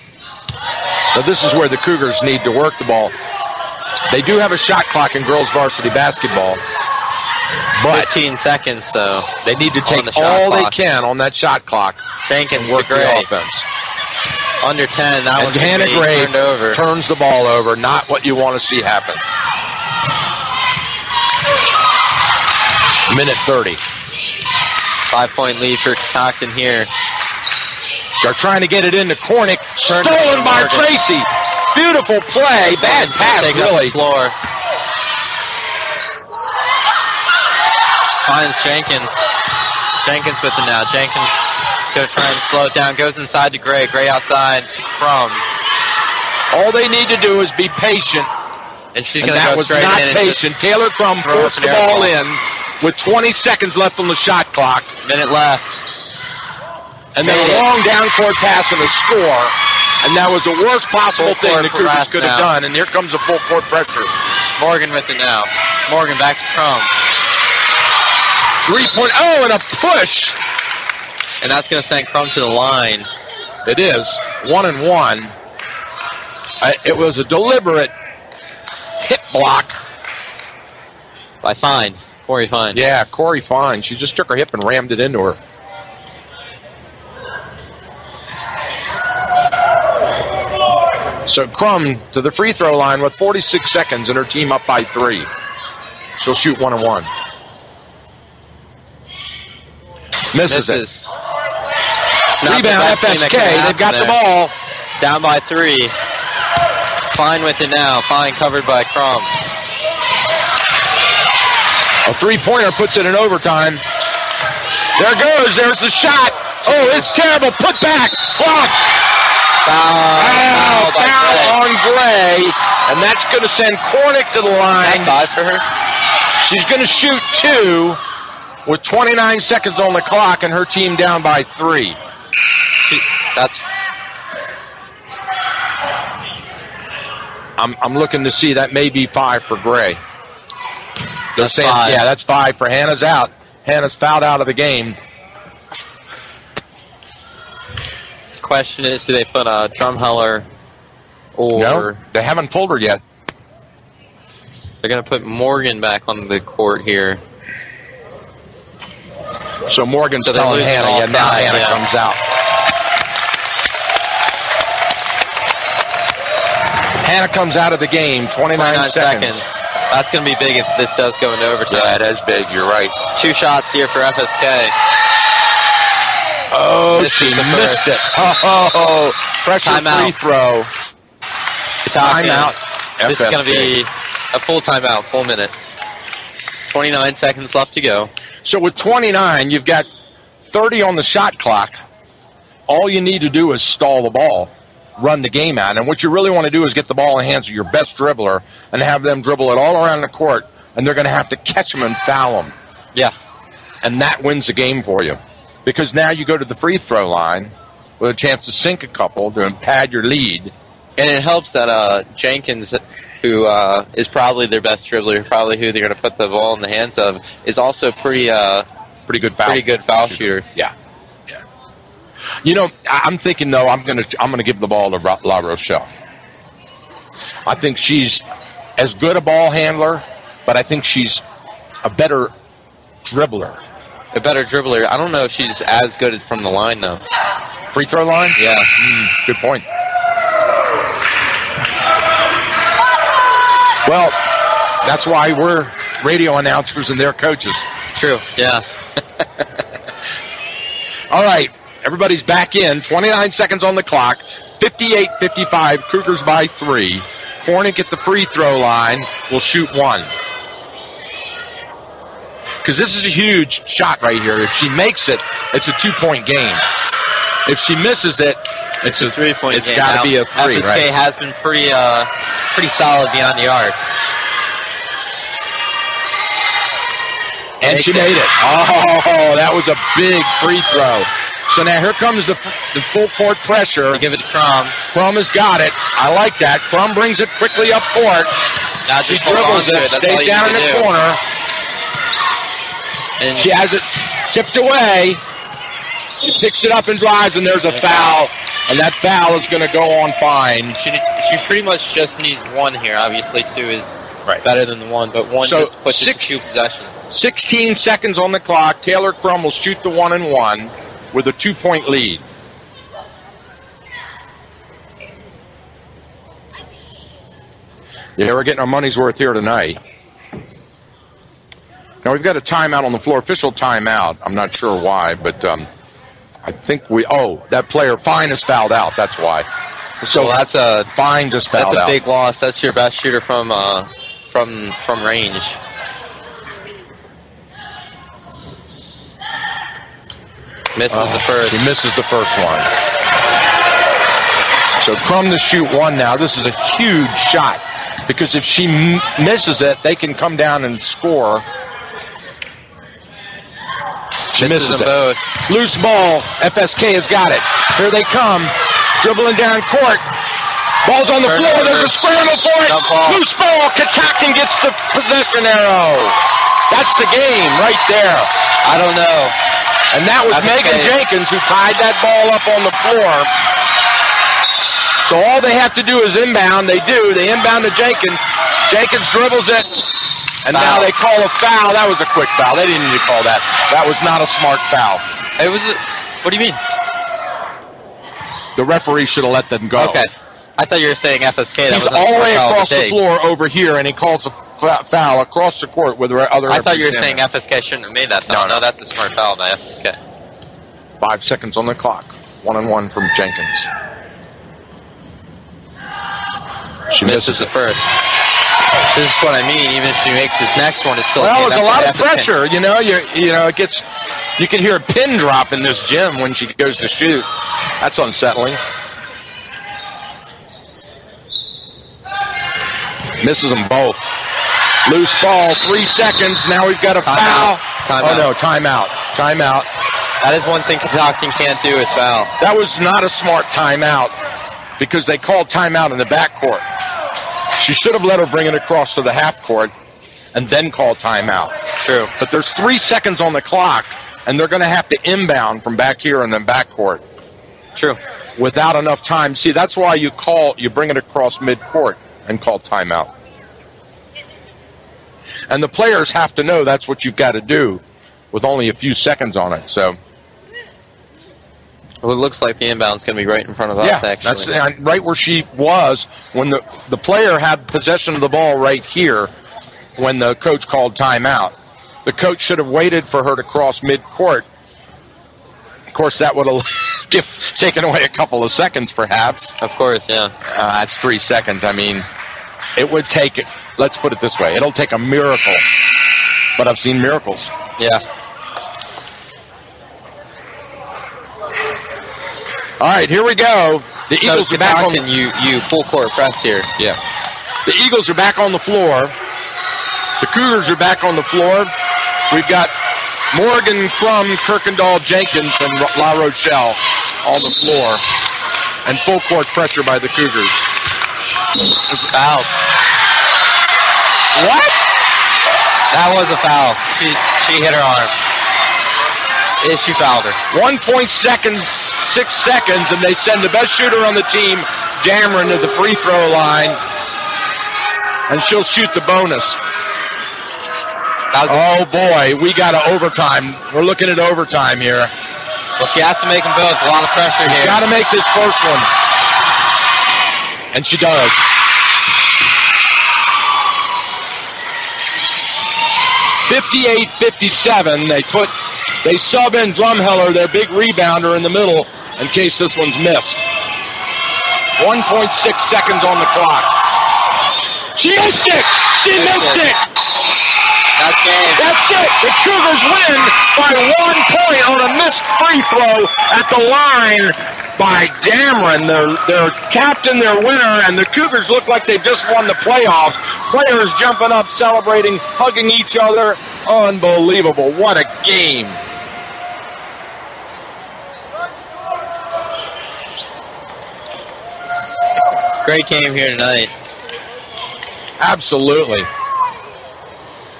So this is where the Cougars need to work the ball. They do have a shot clock in girls varsity basketball. But 15 seconds, though. They need to take all they can on that shot clock. Jenkins and work to Gray. The offense. Under 10. That and Hannah Gray turns the ball over. Not what you want to see happen. Minute 30. 5-point lead for Catoctin here. They're trying to get it into Cornick. Stolen by Tracy. Beautiful play. Bad pass, really. Floor. Finds Jenkins. Jenkins with it now. Jenkins is going to try and slow it down. Goes inside to Gray. Gray outside to Crum. All they need to do is be patient. And she's going to go straight in. That was not patient. Taylor Crum forced the ball in with 20 seconds left on the shot clock. Minute left. And then a long down court pass and a score. And that was the worst possible thing the Cougars could have done. And here comes a full court pressure. Morgan with it now. Morgan back to Crum. 3-point, and a push. And that's going to send Crum to the line. It is. 1-1. It was a deliberate hip block. By Fine. Corey Fine. Yeah, Corey Fine. She just took her hip and rammed it into her. So Crum to the free throw line with 46 seconds and her team up by 3. She'll shoot 1-1. Misses it. Rebound FSK. They've got the ball. Down by 3. Fine with it now. Fine covered by Crum. A 3-pointer puts it in overtime. There goes. There's the shot. Oh, it's terrible. Put back. Block. Foul on Gray. And that's going to send Cornick to the line. 5 for her. She's going to shoot 2 with 29 seconds on the clock and her team down by 3. I'm looking to see. That may be 5 for Gray. That's 5. Yeah, that's 5 for Hannah's out. Hannah's fouled out of the game. The question is, do they put Drumheller or... No, they haven't pulled her yet. They're going to put Morgan back on the court here. So Morgan's telling Hannah, now Hannah comes out. Hannah comes out of the game, 29 seconds. That's going to be big if this does go into overtime. Yeah, it is big, you're right. 2 shots here for FSK. Oh, she missed it. Oh, pressure free throw. Timeout. This is going to be a full timeout, full minute. 29 seconds left to go. So with 29, you've got 30 on the shot clock. All you need to do is stall the ball, run the game out. And what you really want to do is get the ball in the hands of your best dribbler and have them dribble it all around the court, and they're going to have to catch them and foul them. Yeah. And that wins the game for you. Because now you go to the free throw line with a chance to sink a couple to pad your lead. And it helps that Jenkins, who is probably their best dribbler, probably who they're going to put the ball in the hands of, is also pretty good foul shooter. Yeah. You know, I'm thinking though I'm gonna give the ball to La Rochelle. I think she's as good a ball handler, but I think she's a better dribbler. I don't know if she's as good from the line though. Free throw line? Yeah. Good point. Well, that's why we're radio announcers and they're coaches. True. Yeah. All right. Everybody's back in. 29 seconds on the clock. 58-55. Cougars by 3. Cornick at the free throw line will shoot 1. because this is a huge shot right here. If she makes it, it's a 2-point game. If she misses it, it's a 3-point game. It's got to be a 3, FSK right? has been pretty solid beyond the arc. And she made it. Oh, that was a big free throw. So now here comes the full court pressure. Give it to Crum. Crum has got it. I like that. Crum brings it quickly up court. Now She dribbles it, stays down in the corner. And she has it tipped away. She picks it up and drives, and there's a foul. And that foul is going to go on fine. She pretty much just needs 1 here. Obviously, 2 is better than the 1, but 1 So just puts it to 2 possessions. 16 seconds on the clock. Taylor Crum will shoot the 1-and-1 with a 2-point lead. Yeah, we're getting our money's worth here tonight. Now we've got a timeout on the floor, official timeout. I'm not sure why, but I think that player Fine is fouled out. That's why. So that's a Fine just fouled out. That's a big loss. That's your best shooter from range. Misses the first. He misses the first one. So Crum to shoot 1 now. This is a huge shot because if she misses it, they can come down and score. She misses it. Both. Loose ball. FSK has got it. Here they come. Dribbling down court. Ball's on the floor. There's a scramble for it. Loose ball. Catoctin gets the possession arrow. That's the game right there. I don't know. And that was Megan Jenkins who tied that ball up on the floor. So all they have to do is inbound. They do. They inbound to Jenkins. Jenkins dribbles it. And now they call a foul. That was a quick foul. They didn't need to call that. That was not a smart foul. It was. What do you mean? The referee should have let them go. Okay. I thought you were saying FSK. He's all the way across the floor over here, and he calls a foul across the court with the other. I thought you were saying FSK shouldn't have made that foul. No, that's a smart foul by FSK. 5 seconds on the clock. 1-and-1 from Jenkins. She misses the first. This is what I mean. Even if she makes this next one, it's still. Well, there's a lot of pressure. You know, it gets. You can hear a pin drop in this gym when she goes to shoot. That's unsettling. Misses them both. Loose ball, 3 seconds. Now we've got a foul. Timeout. That is one thing Catoctin can't do is foul. That was not a smart timeout because they called timeout in the backcourt. She should have let her bring it across to the half court and then call timeout. True. But there's 3 seconds on the clock, and they're going to have to inbound from back here and then backcourt. True. Without enough time. See, that's why you bring it across midcourt and call timeout. And the players have to know that's what you've got to do with only a few seconds on it. So, well, it looks like the inbound's going to be right in front of us, actually. That's right where she was when the player had possession of the ball right here when the coach called timeout. The coach should have waited for her to cross midcourt. Of course, that would have taken away a couple of seconds, perhaps. Of course, yeah. That's 3 seconds. I mean, it would take, let's put it this way, it'll take a miracle. But I've seen miracles. Yeah. All right, here we go. The Eagles are back on. You full court press here. Yeah. The Eagles are back on the floor. The Cougars are back on the floor. We've got Morgan, Crum, Kirkendall, Jenkins, and La Rochelle on the floor. And full court pressure by the Cougars. It's a foul. What? That was a foul. She hit her arm. She fouled her. 6 seconds, and they send the best shooter on the team, Dameron, to the free throw line. And she'll shoot the bonus. Oh, boy, we got to overtime. We're looking at overtime here. Well, she has to make them both. A lot of pressure here. Got to make this first one. And she does. (58-57). They sub in Drumheller, their big rebounder, in the middle in case this one's missed. 1.6 seconds on the clock. She missed it! She missed it! That's game. That's it. The Cougars win by 1 point on a missed free throw at the line by Dameron, their captain, their winner, and the Cougars look like they've just won the playoffs. Players jumping up, celebrating, hugging each other. Unbelievable. What a game. Great game here tonight. Absolutely.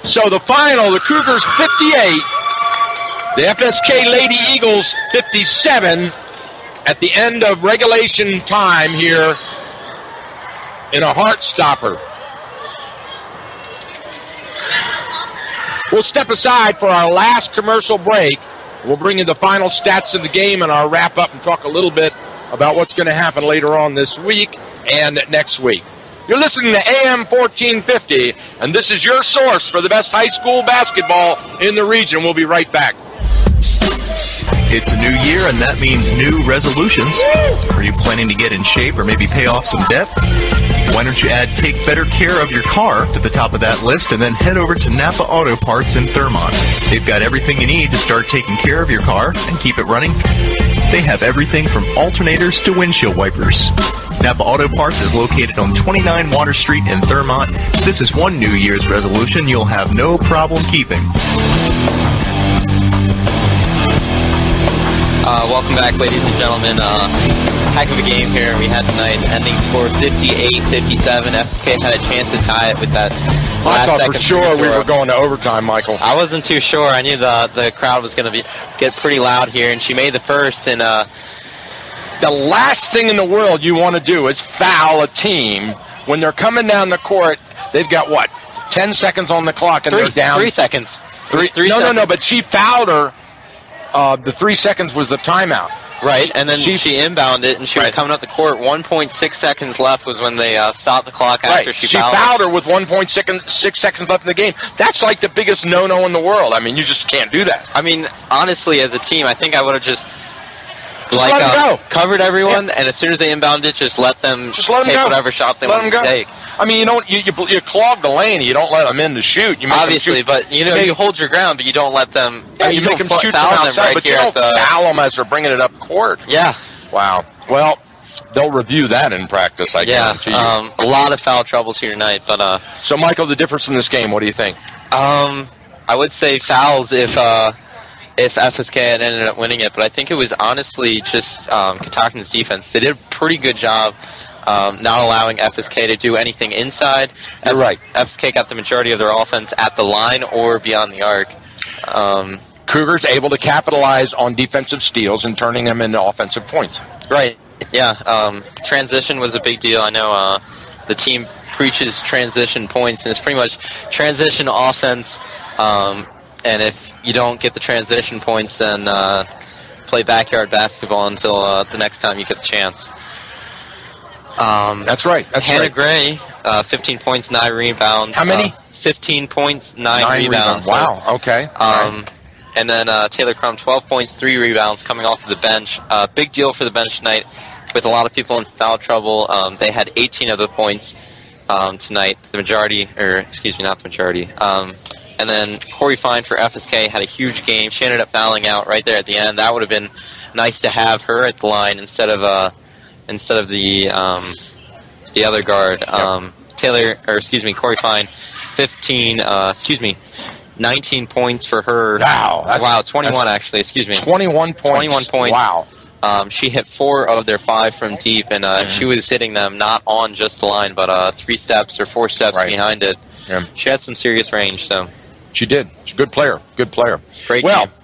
So the final, the Cougars 58, the FSK Lady Eagles 57 at the end of regulation time here in a heart stopper. We'll step aside for our last commercial break. We'll bring you the final stats of the game and our wrap up and talk a little bit about what's going to happen later on this week and next week. You're listening to AM 1450, and this is your source for the best high school basketball in the region. We'll be right back. It's a new year, and that means new resolutions. Are you planning to get in shape or maybe pay off some debt? Why don't you add take better care of your car to the top of that list and then head over to Napa Auto Parts in Thurmont. They've got everything you need to start taking care of your car and keep it running. They have everything from alternators to windshield wipers. Napa Auto Parts is located on 29 Water Street in Thurmont. This is one New Year's resolution you'll have no problem keeping. Welcome back, ladies and gentlemen. Heck of a game here we had tonight. Ending score 58-57. FSK had a chance to tie it with that I thought for sure we were going to overtime, Michael. I wasn't too sure. I knew the crowd was going to get pretty loud here, and she made the first. And the last thing in the world you want to do is foul a team when they're coming down the court. They've got, what, 10 seconds on the clock, and they're down. 3 seconds. No, but she fouled her. The 3 seconds was the timeout. Right, and then she inbounded, and she was coming up the court. 1.6 seconds left was when they stopped the clock after she fouled. She fouled her with 1.6 seconds left in the game. That's like the biggest no-no in the world. I mean, you just can't do that. I mean, honestly, as a team, I think I would have just covered everyone, and as soon as they inbound it, just let them take whatever shot they want to take. I mean, you clog the lane. You don't let them in to shoot. You make Obviously, them shoot. But you hold your ground, but you don't let them. You make them shoot from outside, but you don't foul them as they're bringing it up court. Yeah. Wow. Well, they'll review that in practice, I guarantee you. A lot of foul troubles here tonight, but So, Michael, the difference in this game, what do you think? I would say fouls if FSK had ended up winning it, but I think it was honestly just Catoctin's defense. They did a pretty good job not allowing FSK to do anything inside. You're right. FSK got the majority of their offense at the line or beyond the arc. Cougars able to capitalize on defensive steals and turning them into offensive points. Right, yeah. Transition was a big deal. I know the team preaches transition points, and it's pretty much transition offense. And if you don't get the transition points, then play backyard basketball until the next time you get the chance. That's right. Hannah Gray, 15 points, 9 rebounds. How many? 15 points, 9 rebounds. Wow, okay. And then Taylor Crum, 12 points, 3 rebounds coming off of the bench. Big deal for the bench tonight with a lot of people in foul trouble. They had 18 of the points tonight. The majority, not the majority. And then Corey Fine for FSK had a huge game. She ended up fouling out right there at the end. That would have been nice to have her at the line instead of the other guard. Corey Fine, 19 points for her. Wow, 21 actually. 21 points. 21 points. Wow. She hit 4 of their 5 from deep, and she was hitting them not on just the line, but 3 steps or 4 steps behind it. Yeah. She had some serious range, so. She did. She's a good player. Good player. Great well, game.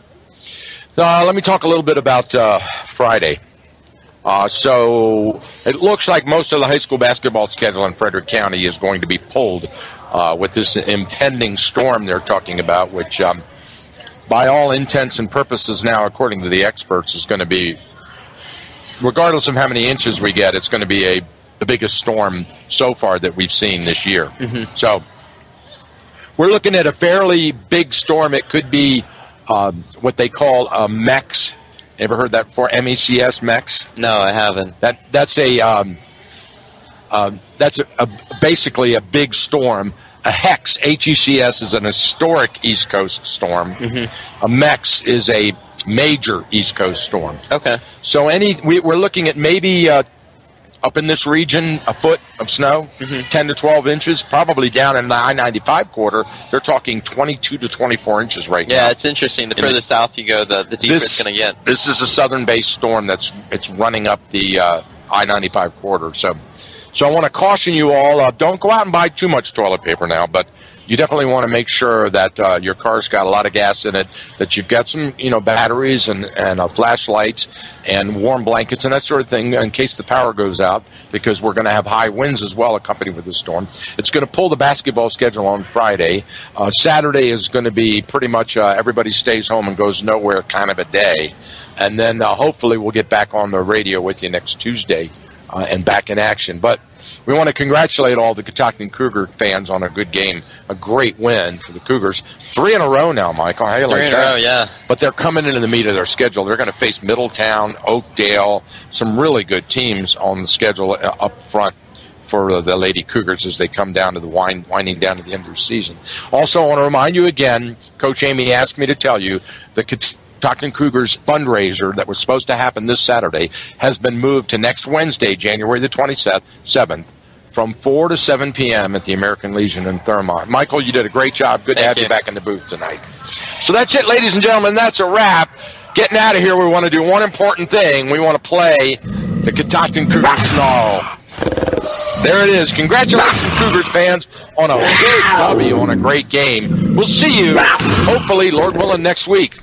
Let me talk a little bit about Friday. So it looks like most of the high school basketball schedule in Frederick County is going to be pulled with this impending storm they're talking about, which by all intents and purposes now, according to the experts, is going to be, regardless of how many inches we get, it's going to be the biggest storm so far that we've seen this year. Mm-hmm. So we're looking at a fairly big storm. It could be what they call a MEX. Ever heard that before? MECS, MEX? No, I haven't. That's a That's basically a big storm. A HECS, H-E-C-S, is an historic East Coast storm. A MEX is a major East Coast storm. Okay. So we're looking at maybe up in this region, a foot of snow, 10 to 12 inches, probably down in the I-95 corridor. They're talking 22 to 24 inches right now. Yeah, it's interesting. The further south you go, the deeper it's going to get. This is a southern-based storm it's running up the I-95 corridor. So I want to caution you all, don't go out and buy too much toilet paper now, but you definitely want to make sure that your car's got a lot of gas in it, that you've got some, batteries and flashlights and warm blankets and that sort of thing in case the power goes out, because we're going to have high winds as well accompanied with the storm. It's going to pull the basketball schedule on Friday. Saturday is going to be pretty much everybody stays home and goes nowhere kind of a day. And then hopefully we'll get back on the radio with you next Tuesday and back in action. But we want to congratulate all the Catoctin Cougar fans on a good game, a great win for the Cougars. 3 in a row now, Michael. How you like that? 3 in a row, yeah. But they're coming into the meat of their schedule. They're going to face Middletown, Oakdale, some really good teams on the schedule up front for the Lady Cougars as they come down to the winding down to the end of the season. Also, I want to remind you again, Coach Amy asked me to tell you, the Catoctin Cougars fundraiser that was supposed to happen this Saturday has been moved to next Wednesday, January the 27th, from 4 to 7 p.m. at the American Legion in Thurmont. Michael, you did a great job. Good to have you back in the booth tonight. So that's it, ladies and gentlemen. That's a wrap. Getting out of here, we want to do one important thing. We want to play the Catoctin Cougars Snarl. There it is. Congratulations, Cougars fans, on a big W, on a great game. We'll see you, hopefully, Lord willing, next week.